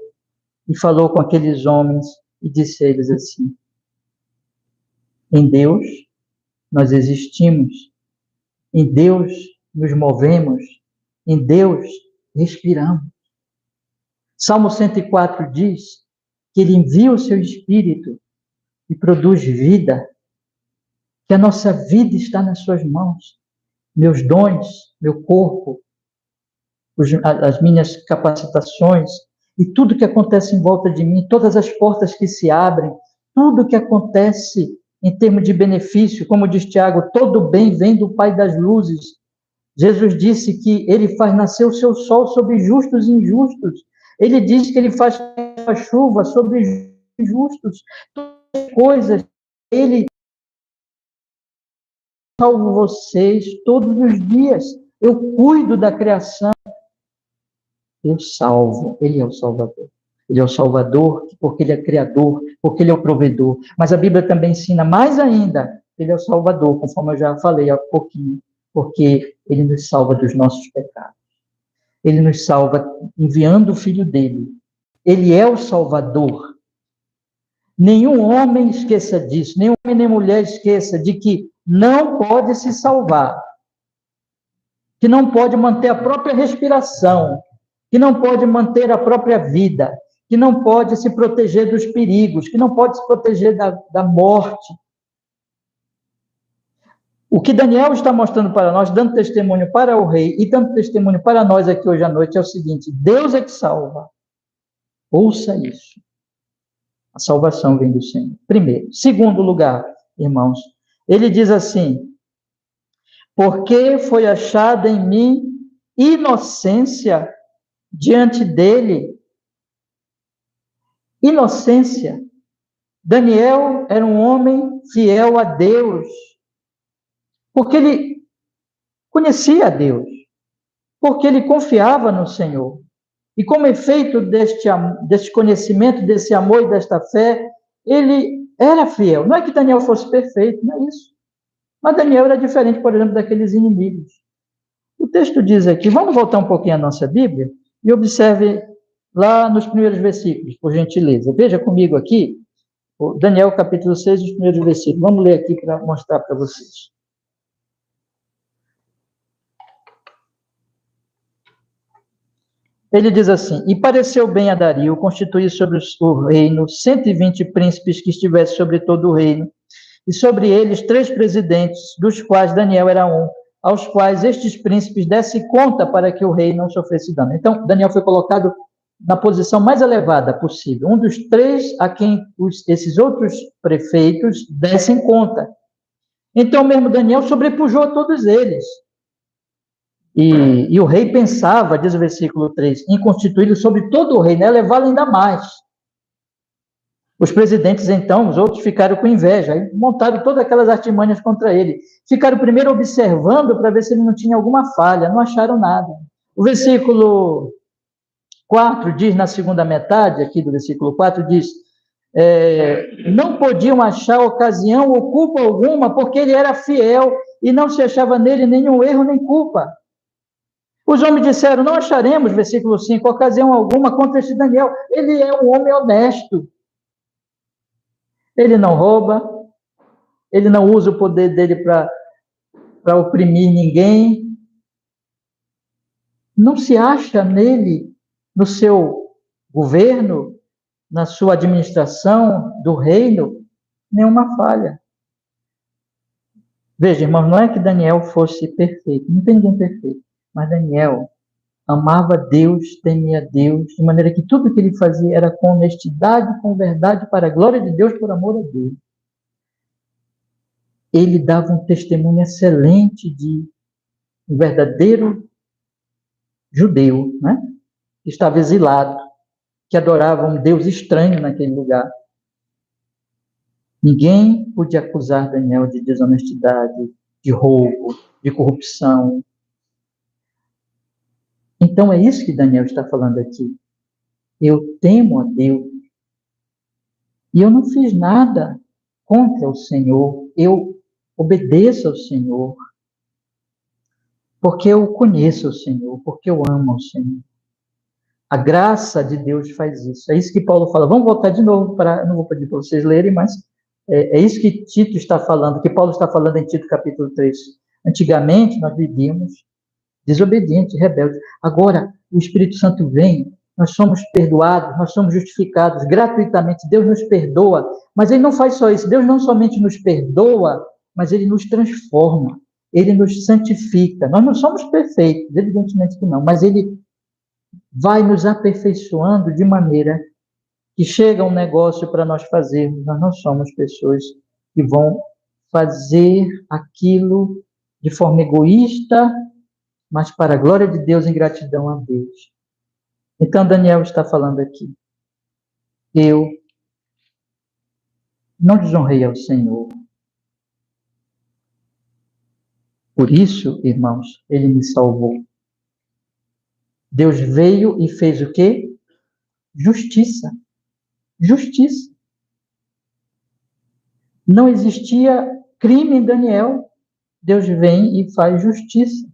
e falou com aqueles homens e disse a eles assim, em Deus nós existimos, em Deus nos movemos, em Deus respiramos. Salmo 104 diz que ele envia o seu Espírito e produz vida, que a nossa vida está nas suas mãos, meus dons, meu corpo, as minhas capacitações e tudo que acontece em volta de mim, todas as portas que se abrem, tudo que acontece em termos de benefício, como diz Tiago, todo bem vem do Pai das luzes. Jesus disse que ele faz nascer o seu sol sobre justos e injustos. Ele diz que ele faz a chuva sobre justos. Todas as coisas, ele salva vocês todos os dias. Eu cuido da criação. Eu salvo. Ele é o Salvador. Ele é o Salvador porque ele é Criador, porque ele é o provedor. Mas a Bíblia também ensina mais ainda. Ele é o Salvador, conforme eu já falei há pouquinho. Porque ele nos salva dos nossos pecados. Ele nos salva enviando o Filho dele. Ele é o Salvador. Nenhum homem esqueça disso. Nenhum homem nem mulher esqueça de que não pode se salvar. Que não pode manter a própria respiração. Que não pode manter a própria vida. Que não pode se proteger dos perigos. Que não pode se proteger da morte. O que Daniel está mostrando para nós, dando testemunho para o rei e dando testemunho para nós aqui hoje à noite, é o seguinte: Deus é que salva. Ouça isso. A salvação vem do Senhor. Primeiro. Segundo lugar, irmãos, ele diz assim: porque foi achada em mim inocência diante dele. Inocência. Daniel era um homem fiel a Deus. Porque ele conhecia a Deus, porque ele confiava no Senhor. E como efeito deste conhecimento, desse amor e desta fé, ele era fiel. Não é que Daniel fosse perfeito, não é isso. Mas Daniel era diferente, por exemplo, daqueles inimigos. O texto diz aqui, vamos voltar um pouquinho à nossa Bíblia e observe lá nos primeiros versículos, por gentileza. Veja comigo aqui, Daniel capítulo 6, os primeiros versículos. Vamos ler aqui para mostrar para vocês. Ele diz assim, e pareceu bem a Dario constituir sobre o reino 120 príncipes que estivessem sobre todo o reino, e sobre eles 3 presidentes, dos quais Daniel era um, aos quais estes príncipes dessem conta para que o rei não sofresse dano. Então, Daniel foi colocado na posição mais elevada possível, um dos 3 a quem esses outros prefeitos dessem conta. Então, mesmo Daniel sobrepujou a todos eles. E o rei pensava, diz o versículo 3, em constituí-lo sobre todo o reino, elevá-lo ainda mais. Os presidentes, então, os outros ficaram com inveja, e montaram todas aquelas artimanhas contra ele. Ficaram primeiro observando para ver se ele não tinha alguma falha, não acharam nada. O versículo 4 diz, na segunda metade aqui do versículo 4, diz, não podiam achar ocasião ou culpa alguma, porque ele era fiel, e não se achava nele nenhum erro nem culpa. Os homens disseram, não acharemos, versículo 5, ocasião alguma contra este Daniel. Ele é um homem honesto. Ele não rouba, ele não usa o poder dele para oprimir ninguém. Não se acha nele, no seu governo, na sua administração do reino, nenhuma falha. Veja, irmãos, não é que Daniel fosse perfeito, não tem ninguém perfeito, mas Daniel amava Deus, temia Deus, de maneira que tudo que ele fazia era com honestidade, com verdade, para a glória de Deus, por amor a Deus. Ele dava um testemunho excelente de um verdadeiro judeu, né? Que estava exilado, que adorava um Deus estranho naquele lugar. Ninguém podia acusar Daniel de desonestidade, de roubo, de corrupção. Então é isso que Daniel está falando aqui. Eu temo a Deus. E eu não fiz nada contra o Senhor. Eu obedeço ao Senhor. Porque eu conheço o Senhor, porque eu amo o Senhor. A graça de Deus faz isso. É isso que Paulo fala. Vamos voltar de novo para... Não vou pedir para vocês lerem, mas é isso que Tito está falando, que Paulo está falando em Tito capítulo 3. Antigamente nós vivíamos desobedientes, rebeldes. Agora o Espírito Santo vem, nós somos perdoados, nós somos justificados gratuitamente. Deus nos perdoa, mas Ele não faz só isso. Deus não somente nos perdoa, mas Ele nos transforma. Ele nos santifica. Nós não somos perfeitos, evidentemente que não, mas Ele vai nos aperfeiçoando de maneira que chega um negócio para nós fazermos. Nós não somos pessoas que vão fazer aquilo de forma egoísta, mas para a glória de Deus, em gratidão a Deus. Então, Daniel está falando aqui. Eu não desonrei ao Senhor. Por isso, irmãos, Ele me salvou. Deus veio e fez o quê? Justiça. Justiça. Não existia crime em Daniel. Deus vem e faz justiça.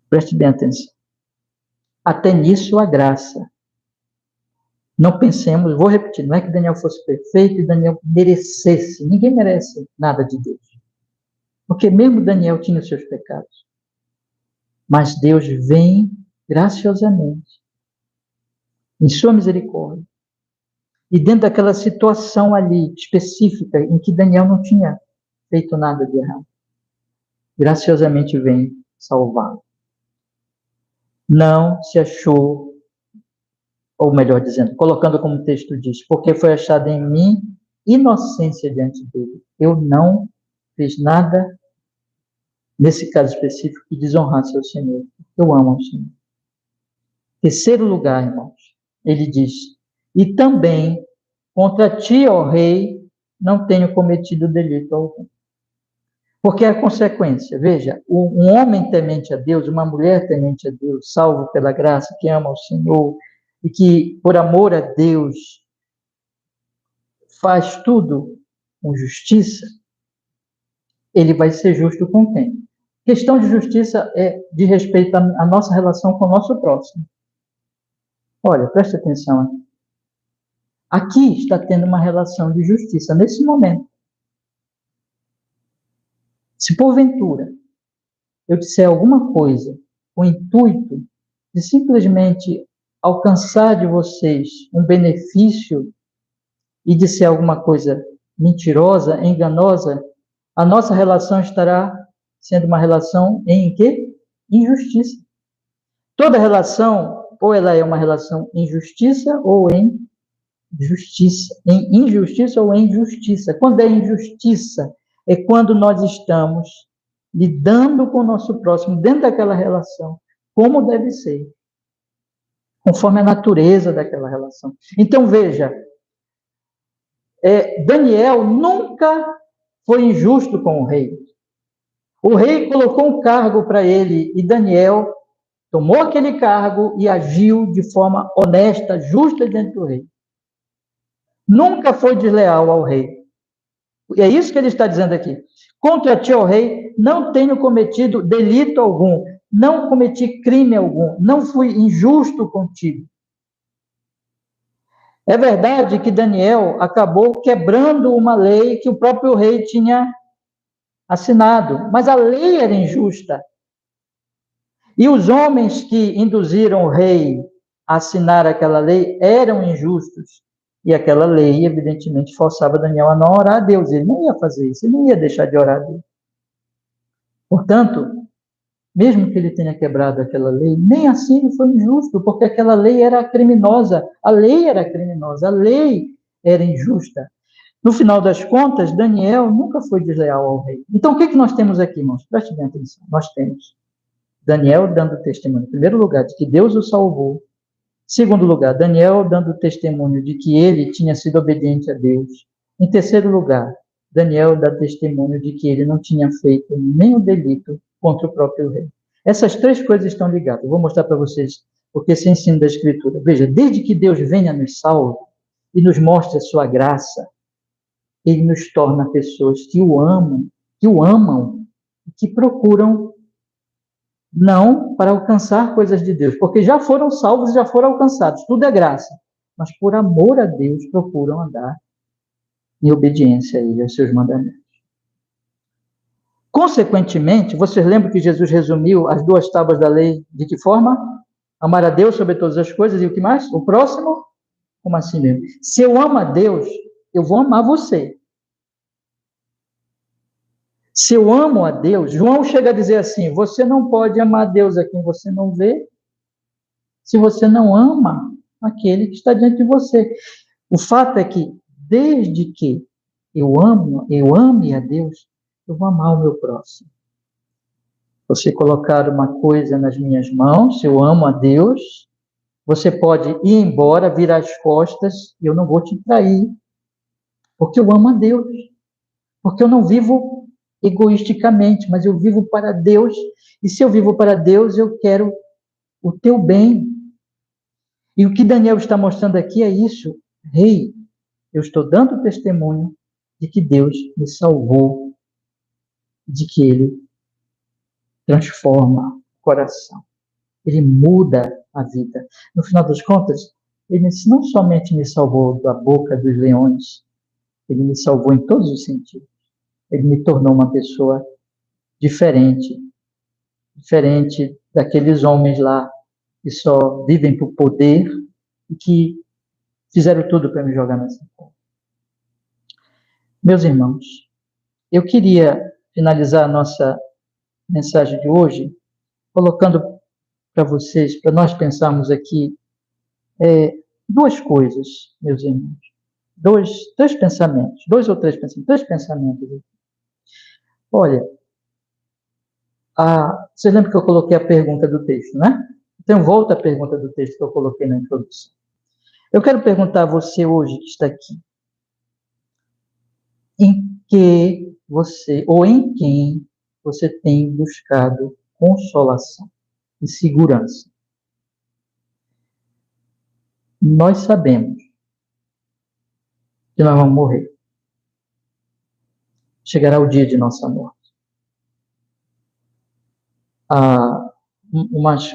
Preste bem atenção. Até nisso a graça. Não pensemos, vou repetir, não é que Daniel fosse perfeito e Daniel merecesse. Ninguém merece nada de Deus. Porque mesmo Daniel tinha os seus pecados. Mas Deus vem graciosamente, em sua misericórdia. E dentro daquela situação ali específica, em que Daniel não tinha feito nada de errado, graciosamente vem salvá-lo. Não se achou, ou melhor dizendo, colocando como o texto diz, porque foi achada em mim inocência diante dele. Eu não fiz nada, nesse caso específico, que desonrasse ao Senhor. Eu amo ao Senhor. Terceiro lugar, irmãos, ele diz, e também contra ti, ó rei, não tenho cometido delito algum. Porque a consequência, veja, um homem temente a Deus, uma mulher temente a Deus, salvo pela graça, que ama o Senhor, e que, por amor a Deus, faz tudo com justiça, ele vai ser justo com quem? Questão de justiça é de respeito à nossa relação com o nosso próximo. Olha, preste atenção aqui. Aqui está tendo uma relação de justiça, nesse momento. Se porventura eu disser alguma coisa com o intuito de simplesmente alcançar de vocês um benefício e disser alguma coisa mentirosa, enganosa, a nossa relação estará sendo uma relação em quê? Injustiça. Toda relação, ou ela é uma relação em justiça ou em justiça. Em injustiça ou em justiça. Quando é injustiça, é quando nós estamos lidando com o nosso próximo dentro daquela relação, como deve ser, conforme a natureza daquela relação. Então, veja, Daniel nunca foi injusto com o rei. O rei colocou um cargo para ele e Daniel tomou aquele cargo e agiu de forma honesta, justa diante do rei. Nunca foi desleal ao rei. E é isso que ele está dizendo aqui. Contra ti, ó rei, não tenho cometido delito algum. não cometi crime algum, não fui injusto contigo. É verdade que Daniel acabou quebrando uma lei que o próprio rei tinha assinado, mas a lei era injusta. E os homens que induziram o rei a assinar aquela lei eram injustos. E aquela lei, evidentemente, forçava Daniel a não orar a Deus. Ele não ia fazer isso, ele não ia deixar de orar a Deus. Portanto, mesmo que ele tenha quebrado aquela lei, nem assim ele foi injusto, porque aquela lei era criminosa. A lei era criminosa, a lei era injusta. No final das contas, Daniel nunca foi desleal ao rei. Então, o que nós temos aqui, irmãos? Preste bem atenção. Nós temos Daniel dando testemunho, em primeiro lugar, de que Deus o salvou. Segundo lugar, Daniel dando testemunho de que ele tinha sido obediente a Deus. Em terceiro lugar, Daniel dá testemunho de que ele não tinha feito nenhum delito contra o próprio rei. Essas três coisas estão ligadas. Eu vou mostrar para vocês porque esse ensino da Escritura. Veja, desde que Deus venha nos salve e nos mostre a sua graça, ele nos torna pessoas que o amam, que procuram não para alcançar coisas de Deus, porque já foram salvos e já foram alcançados, tudo é graça, mas por amor a Deus procuram andar em obediência a Ele, aos seus mandamentos. Consequentemente, vocês lembram que Jesus resumiu as duas tábuas da lei de que forma? Amar a Deus sobre todas as coisas e o que mais? O próximo? Como assim mesmo? Se eu amo a Deus, eu vou amar você. Se eu amo a Deus, João chega a dizer assim, você não pode amar a Deus a quem você não vê, se você não ama aquele que está diante de você. O fato é que, desde que eu ame a Deus, eu vou amar o meu próximo. Você colocar uma coisa nas minhas mãos, se eu amo a Deus, você pode ir embora, virar as costas, e eu não vou te trair, porque eu amo a Deus. Porque eu não vivo egoisticamente, mas eu vivo para Deus, e se eu vivo para Deus, eu quero o teu bem. E o que Daniel está mostrando aqui é isso. Rei, eu estou dando testemunho de que Deus me salvou, de que Ele transforma o coração. Ele muda a vida. No final das contas, Ele não somente me salvou da boca dos leões, Ele me salvou em todos os sentidos. Ele me tornou uma pessoa diferente daqueles homens lá que só vivem por poder e que fizeram tudo para me jogar nessa forma. Meus irmãos, eu queria finalizar a nossa mensagem de hoje colocando para vocês, para nós pensarmos aqui, duas coisas, meus irmãos. Dois pensamentos, três pensamentos. Olha, vocês lembram que eu coloquei a pergunta do texto, né? Então, volta à pergunta do texto que eu coloquei na introdução. Eu quero perguntar a você hoje que está aqui, em quem você tem buscado consolação e segurança? Nós sabemos que nós vamos morrer. Chegará o dia de nossa morte.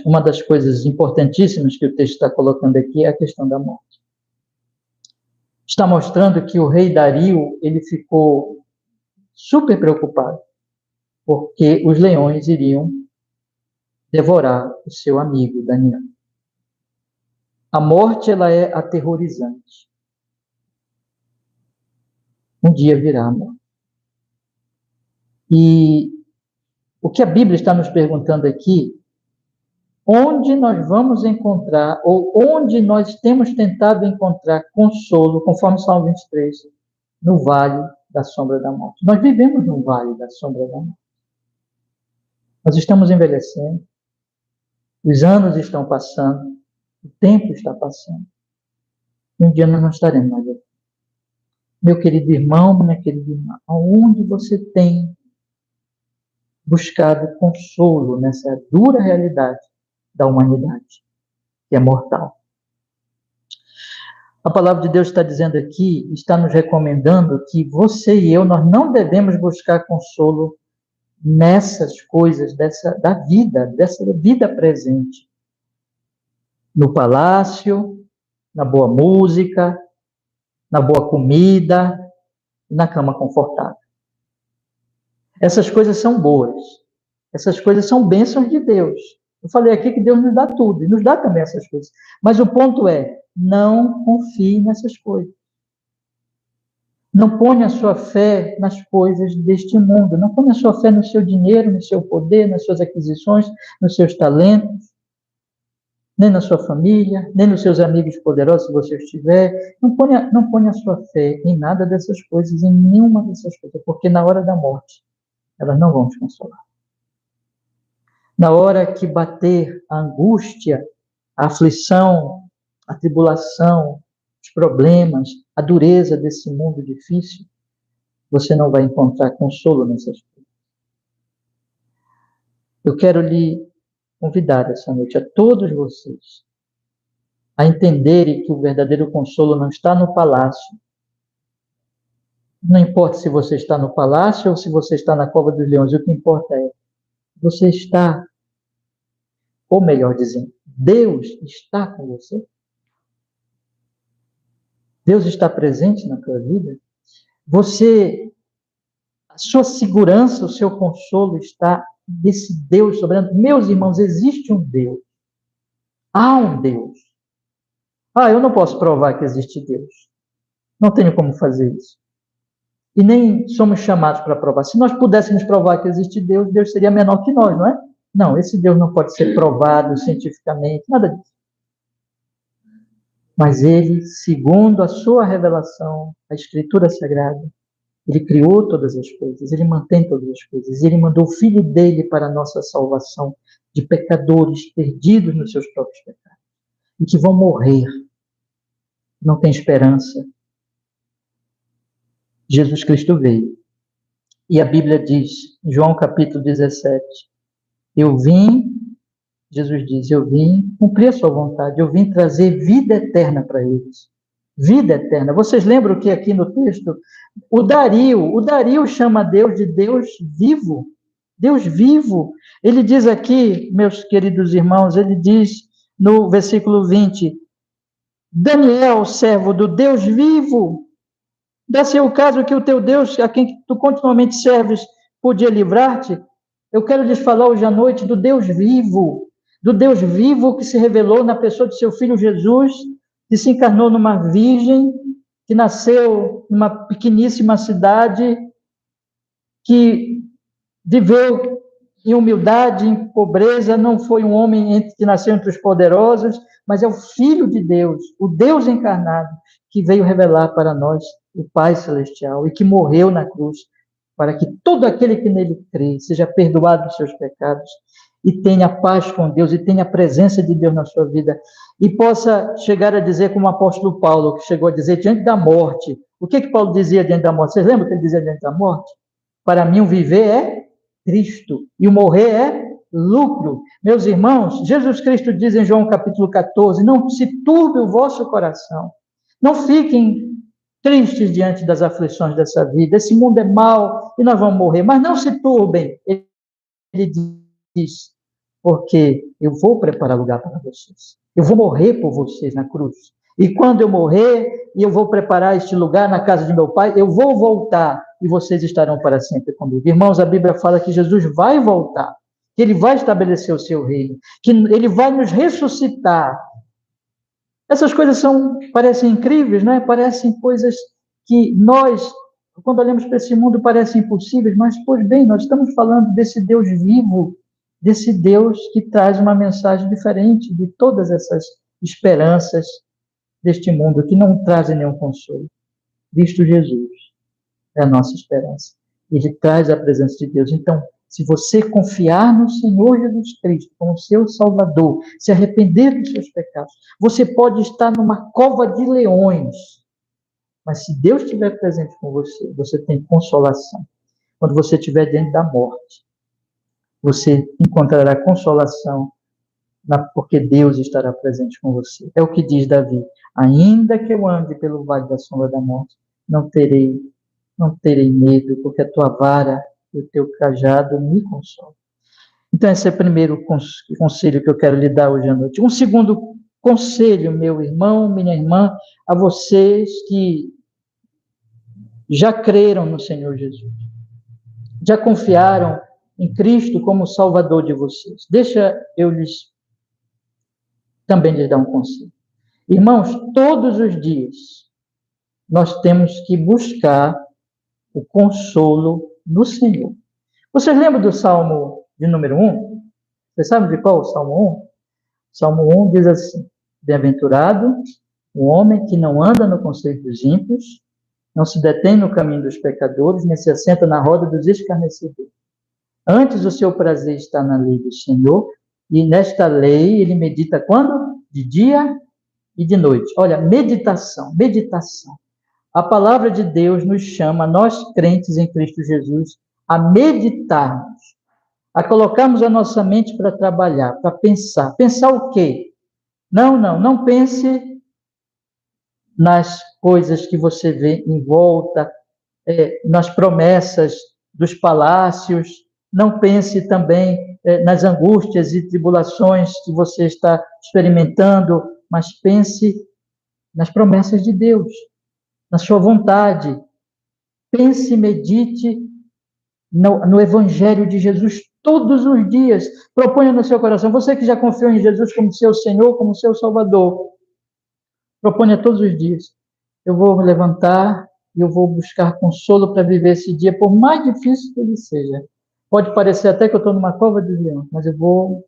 Uma das coisas importantíssimas que o texto está colocando aqui é a questão da morte. Está mostrando que o rei Dario, ele ficou super preocupado, porque os leões iriam devorar o seu amigo Daniel. A morte, ela é aterrorizante. Um dia virá a morte. E o que a Bíblia está nos perguntando aqui, onde nós vamos encontrar, ou onde nós temos tentado encontrar consolo, conforme Salmo 23, no vale da sombra da morte. Nós vivemos no vale da sombra da morte. Nós estamos envelhecendo, os anos estão passando, o tempo está passando. E um dia nós não estaremos mais aqui. Meu querido irmão, minha querida irmã, aonde você tem buscado consolo nessa dura realidade da humanidade, que é mortal? A palavra de Deus está dizendo aqui, está nos recomendando que você e eu, nós não devemos buscar consolo nessas coisas da vida, dessa vida presente. No palácio, na boa música, na boa comida, na cama confortável. Essas coisas são boas. Essas coisas são bênçãos de Deus. Eu falei aqui que Deus nos dá tudo, e nos dá também essas coisas. Mas o ponto é, não confie nessas coisas. Não ponha a sua fé nas coisas deste mundo. Não ponha a sua fé no seu dinheiro, no seu poder, nas suas aquisições, nos seus talentos, nem na sua família, nem nos seus amigos poderosos, se você estiver. Não ponha a sua fé em nada dessas coisas, em nenhuma dessas coisas, porque na hora da morte, elas não vão te consolar. Na hora que bater a angústia, a aflição, a tribulação, os problemas, a dureza desse mundo difícil, você não vai encontrar consolo nessas coisas. Eu quero lhe convidar essa noite a todos vocês a entenderem que o verdadeiro consolo não está no palácio. Não importa se você está no palácio ou se você está na cova dos leões, o que importa é você está, ou melhor dizendo, Deus está com você. Deus está presente na tua vida. A sua segurança, o seu consolo está desse Deus soberano. Meus irmãos, existe um Deus. Há um Deus. Eu não posso provar que existe Deus. Não tenho como fazer isso. E nem somos chamados para provar. Se nós pudéssemos provar que existe Deus, Deus seria menor que nós, não é? Não, esse Deus não pode ser provado cientificamente, nada disso. Mas ele, segundo a sua revelação, a Escritura Sagrada, ele criou todas as coisas, ele mantém todas as coisas, ele mandou o Filho dele para a nossa salvação de pecadores perdidos nos seus próprios pecados e que vão morrer, não tem esperança. Jesus Cristo veio. E a Bíblia diz, em João capítulo 17, Jesus diz, eu vim cumprir a sua vontade, eu vim trazer vida eterna para eles. Vida eterna. Vocês lembram que aqui no texto, o Dario chama Deus de Deus vivo. Deus vivo. Ele diz aqui, meus queridos irmãos, ele diz no versículo 20, Daniel, servo do Deus vivo, dá-se o caso que o teu Deus, a quem tu continuamente serves, podia livrar-te. Eu quero lhes falar hoje à noite do Deus vivo que se revelou na pessoa de seu Filho Jesus, que se encarnou numa virgem, que nasceu numa pequeníssima cidade, que viveu em humildade, em pobreza, não foi um homem que nasceu entre os poderosos, mas é o Filho de Deus, o Deus encarnado, que veio revelar para nós o Pai Celestial e que morreu na cruz, para que todo aquele que nele crê seja perdoado dos seus pecados e tenha paz com Deus, e tenha a presença de Deus na sua vida, e possa chegar a dizer, como o apóstolo Paulo, que chegou a dizer, diante da morte. O que Paulo dizia diante da morte? Vocês lembram o que ele dizia diante da morte? Para mim o viver é Cristo, e o morrer é lucro. Meus irmãos, Jesus Cristo diz em João capítulo 14, não se turbe o vosso coração, não fiquem tristes diante das aflições dessa vida, esse mundo é mau e nós vamos morrer, mas não se turbem, ele diz, porque eu vou preparar lugar para vocês, eu vou morrer por vocês na cruz, e quando eu morrer, e eu vou preparar este lugar na casa de meu Pai, eu vou voltar, e vocês estarão para sempre comigo. Irmãos, a Bíblia fala que Jesus vai voltar, que ele vai estabelecer o seu reino, que ele vai nos ressuscitar. Essas coisas parecem incríveis, né? Parecem coisas que nós, quando olhamos para esse mundo, parecem impossíveis, mas, pois bem, nós estamos falando desse Deus vivo, desse Deus que traz uma mensagem diferente de todas essas esperanças deste mundo, que não trazem nenhum consolo. Cristo Jesus é a nossa esperança. Ele traz a presença de Deus. Então, se você confiar no Senhor Jesus Cristo como seu Salvador, se arrepender dos seus pecados, você pode estar numa cova de leões, mas se Deus estiver presente com você, você tem consolação. Quando você estiver diante da morte, você encontrará consolação, porque Deus estará presente com você. É o que diz Davi, ainda que eu ande pelo vale da sombra da morte, não terei medo, porque a tua vara e o teu cajado me consola. Então, esse é o primeiro conselho que eu quero lhe dar hoje à noite. Um segundo conselho, meu irmão, minha irmã, a vocês que já creram no Senhor Jesus, já confiaram em Cristo como Salvador de vocês. Deixa eu também lhes dar um conselho. Irmãos, todos os dias nós temos que buscar o consolo no Senhor. Vocês lembram do Salmo de número 1? Vocês sabem de qual o Salmo 1? Salmo 1 diz assim: Bem-aventurado o homem que não anda no conselho dos ímpios, não se detém no caminho dos pecadores, nem se assenta na roda dos escarnecedores. Antes o seu prazer está na lei do Senhor, e nesta lei ele medita quando? De dia e de noite. Olha, meditação, meditação. A palavra de Deus nos chama, nós crentes em Cristo Jesus, a meditarmos, a colocarmos a nossa mente para trabalhar, para pensar. Pensar o quê? Não pense nas coisas que você vê em volta, nas promessas dos palácios. Não pense também nas angústias e tribulações que você está experimentando, mas pense nas promessas de Deus, na sua vontade. Pense e medite no Evangelho de Jesus todos os dias. Proponha no seu coração, você que já confiou em Jesus como seu Senhor, como seu Salvador, proponha todos os dias. Eu vou me levantar e eu vou buscar consolo para viver esse dia, por mais difícil que ele seja. Pode parecer até que eu estou numa cova de leão, mas eu vou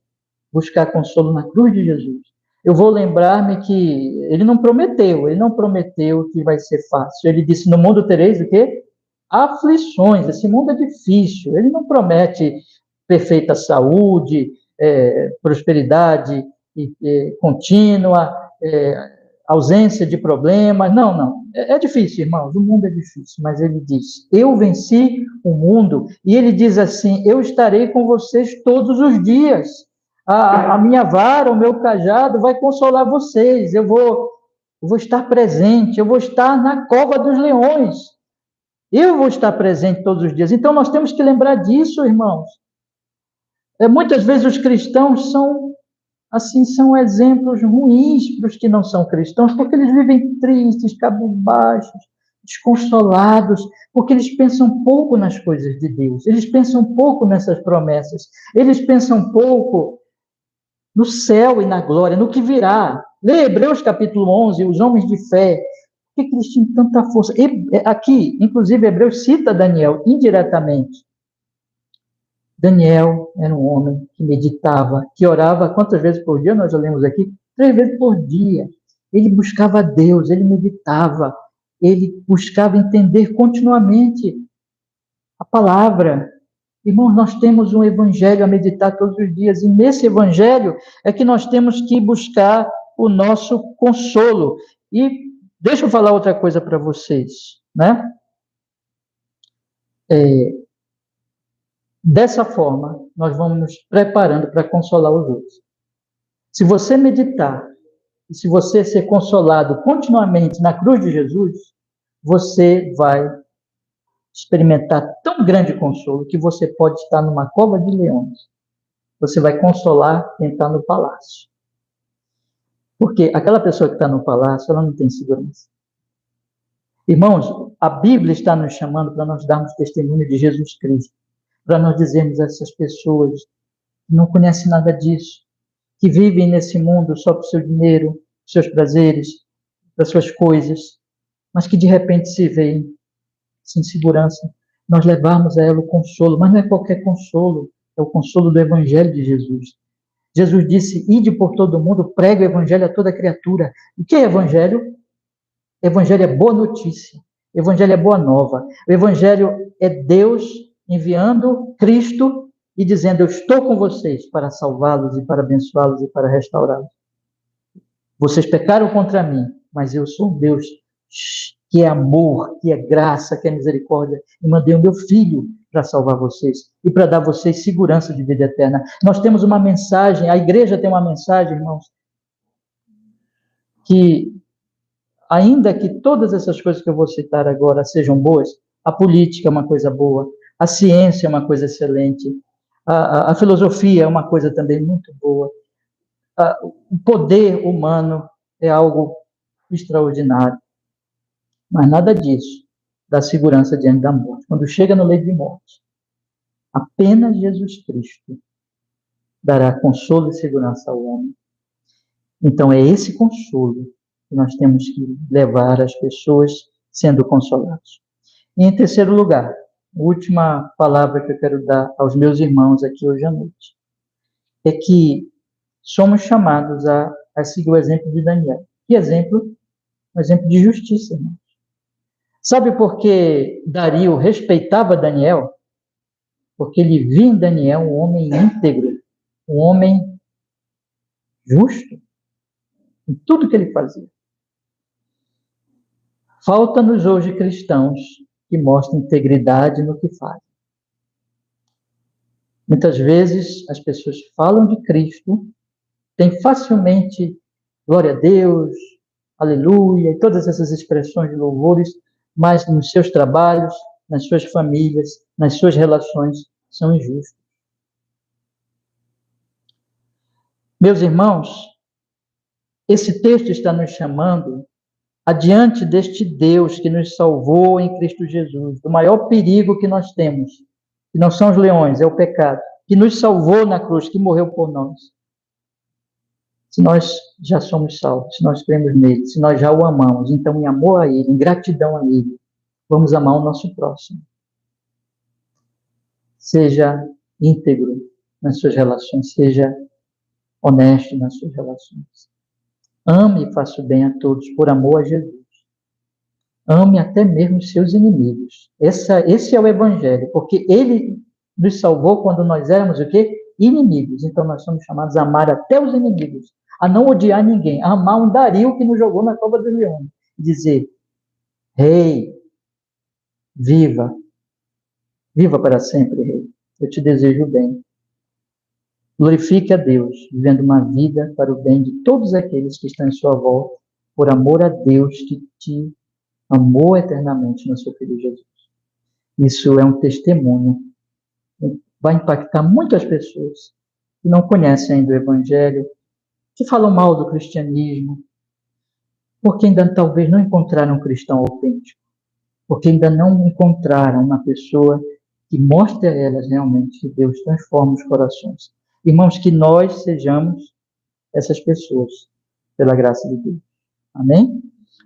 buscar consolo na cruz de Jesus. Eu vou lembrar-me que ele não prometeu que vai ser fácil. Ele disse, no mundo tereis o quê? Aflições. Esse mundo é difícil. Ele não promete perfeita saúde, prosperidade contínua, ausência de problemas. Não. É difícil, irmãos. O mundo é difícil. Mas ele diz, eu venci o mundo. E ele diz assim, eu estarei com vocês todos os dias. A minha vara, o meu cajado vai consolar vocês. Eu vou estar presente. Eu vou estar na cova dos leões. Eu vou estar presente todos os dias. Então, nós temos que lembrar disso, irmãos. Muitas vezes os cristãos são exemplos ruins para os que não são cristãos, porque eles vivem tristes, cabisbaixos, desconsolados, porque eles pensam pouco nas coisas de Deus, eles pensam pouco nessas promessas, eles pensam pouco no céu e na glória, no que virá. Lê Hebreus capítulo 11, os homens de fé. Por que eles tinham tanta força? Aqui, inclusive, Hebreus cita Daniel indiretamente. Daniel era um homem que meditava, que orava quantas vezes por dia? Nós já lemos aqui, 3 vezes por dia. Ele buscava Deus, ele meditava, ele buscava entender continuamente a palavra. Irmãos, nós temos um evangelho a meditar todos os dias, e nesse evangelho é que nós temos que buscar o nosso consolo. E deixa eu falar outra coisa para vocês, né? Dessa forma, nós vamos nos preparando para consolar os outros. Se você meditar, e se você ser consolado continuamente na cruz de Jesus, você vai experimentar tão grande consolo que você pode estar numa cova de leões. Você vai consolar quem está no palácio. Porque aquela pessoa que está no palácio, ela não tem segurança. Irmãos, a Bíblia está nos chamando para nós darmos testemunho de Jesus Cristo, para nós dizermos a essas pessoas que não conhecem nada disso, que vivem nesse mundo só para o seu dinheiro, seus prazeres, das suas coisas, mas que de repente se veem sem segurança, nós levarmos a ela o consolo, mas não é qualquer consolo, é o consolo do Evangelho de Jesus. Jesus disse, ide por todo mundo, pregue o Evangelho a toda criatura. O que é Evangelho? Evangelho é boa notícia, Evangelho é boa nova, o Evangelho é Deus enviando Cristo e dizendo, eu estou com vocês para salvá-los e para abençoá-los e para restaurá-los. Vocês pecaram contra mim, mas eu sou um Deus que é amor, que é graça, que é misericórdia, e mandei o meu Filho para salvar vocês e para dar a vocês segurança de vida eterna. Nós temos uma mensagem, a igreja tem uma mensagem, irmãos, que ainda que todas essas coisas que eu vou citar agora sejam boas, a política é uma coisa boa, A ciência é uma coisa excelente. A filosofia é uma coisa também muito boa. O poder humano é algo extraordinário. Mas nada disso dá segurança diante da morte. Quando chega no leito de morte, apenas Jesus Cristo dará consolo e segurança ao homem. Então é esse consolo que nós temos que levar às pessoas sendo consolados. E em terceiro lugar, a última palavra que eu quero dar aos meus irmãos aqui hoje à noite, é que somos chamados a seguir o exemplo de Daniel. Que exemplo? Um exemplo de justiça, irmãos. Sabe por que Dario respeitava Daniel? Porque ele via em Daniel um homem íntegro, um homem justo em tudo que ele fazia. Falta-nos hoje cristãos que mostrem integridade no que fazem. Muitas vezes as pessoas falam de Cristo, têm facilmente glória a Deus, aleluia, e todas essas expressões de louvores, mas nos seus trabalhos, nas suas famílias, nas suas relações, são injustos. Meus irmãos, esse texto está nos chamando adiante deste Deus que nos salvou em Cristo Jesus, do maior perigo que nós temos, que não são os leões, é o pecado, que nos salvou na cruz, que morreu por nós. Se nós já somos salvos, se nós cremos nele, se nós já o amamos, então em amor a ele, em gratidão a ele, vamos amar o nosso próximo. Seja íntegro nas suas relações, seja honesto nas suas relações. Ame e faça o bem a todos por amor a Jesus. Ame até mesmo os seus inimigos. Esse é o Evangelho, porque ele nos salvou quando nós éramos o quê? Inimigos. Então nós somos chamados a amar até os inimigos, a não odiar ninguém, a amar um Dario que nos jogou na cova dos leões. Dizer, rei, viva, viva para sempre, rei. Eu te desejo bem. Glorifique a Deus, vivendo uma vida para o bem de todos aqueles que estão em sua volta, por amor a Deus que te amou eternamente no seu Filho Jesus. Isso é um testemunho. Vai impactar muitas pessoas que não conhecem ainda o Evangelho, que falam mal do cristianismo, porque ainda talvez não encontraram um cristão autêntico, porque ainda não encontraram uma pessoa que mostre a elas realmente que Deus transforma os corações. Irmãos, que nós sejamos essas pessoas, pela graça de Deus. Amém?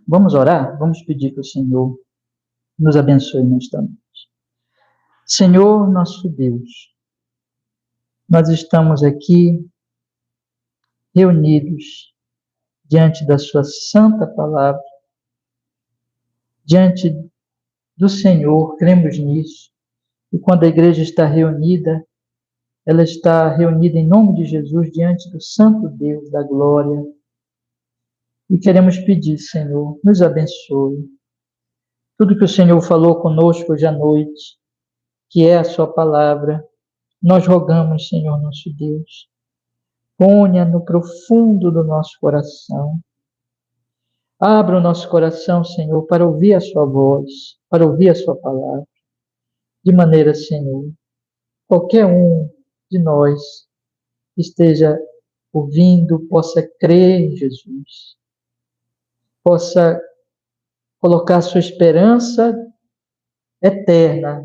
Vamos orar? Vamos pedir que o Senhor nos abençoe nesta noite. Senhor, nosso Deus, nós estamos aqui reunidos diante da sua santa palavra, diante do Senhor, cremos nisso, e quando a igreja está reunida, ela está reunida em nome de Jesus diante do santo Deus da glória. E queremos pedir, Senhor, nos abençoe. Tudo que o Senhor falou conosco hoje à noite, que é a sua palavra, nós rogamos, Senhor nosso Deus, ponha no profundo do nosso coração. Abra o nosso coração, Senhor, para ouvir a sua voz, para ouvir a sua palavra. De maneira, Senhor, qualquer um de nós esteja ouvindo, possa crer em Jesus, possa colocar sua esperança eterna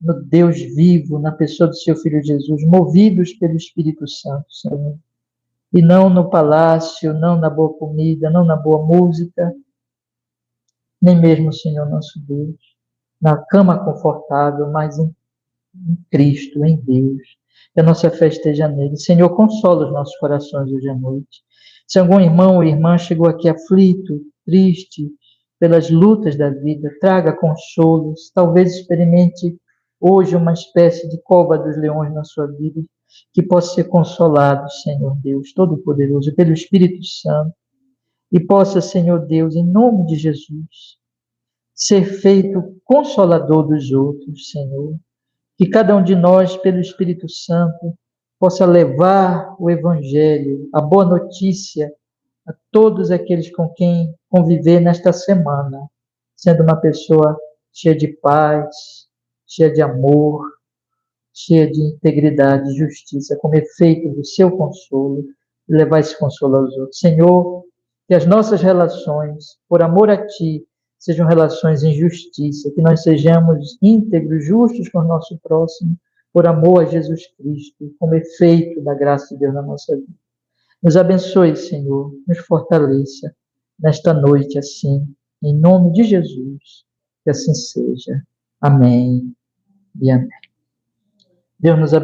no Deus vivo, na pessoa do seu Filho Jesus, movidos pelo Espírito Santo, Senhor. E não no palácio, não na boa comida, não na boa música, nem mesmo, Senhor nosso Deus, na cama confortável, mas em Cristo, em Deus. Que a nossa fé esteja nele. Senhor, consola os nossos corações hoje à noite. Se algum irmão ou irmã chegou aqui aflito, triste, pelas lutas da vida, traga consolos. Talvez experimente hoje uma espécie de cova dos leões na sua vida, que possa ser consolado, Senhor Deus Todo-Poderoso, pelo Espírito Santo, e possa, Senhor Deus, em nome de Jesus, ser feito consolador dos outros, Senhor. Que cada um de nós, pelo Espírito Santo, possa levar o Evangelho, a boa notícia, a todos aqueles com quem conviver nesta semana, sendo uma pessoa cheia de paz, cheia de amor, cheia de integridade e justiça, como efeito do seu consolo, e levar esse consolo aos outros. Senhor, que as nossas relações, por amor a Ti, sejam relações em justiça, que nós sejamos íntegros, justos com o nosso próximo, por amor a Jesus Cristo, como efeito da graça de Deus na nossa vida. Nos abençoe, Senhor, nos fortaleça nesta noite assim, em nome de Jesus, que assim seja. Amém e amém. Deus nos abençoe.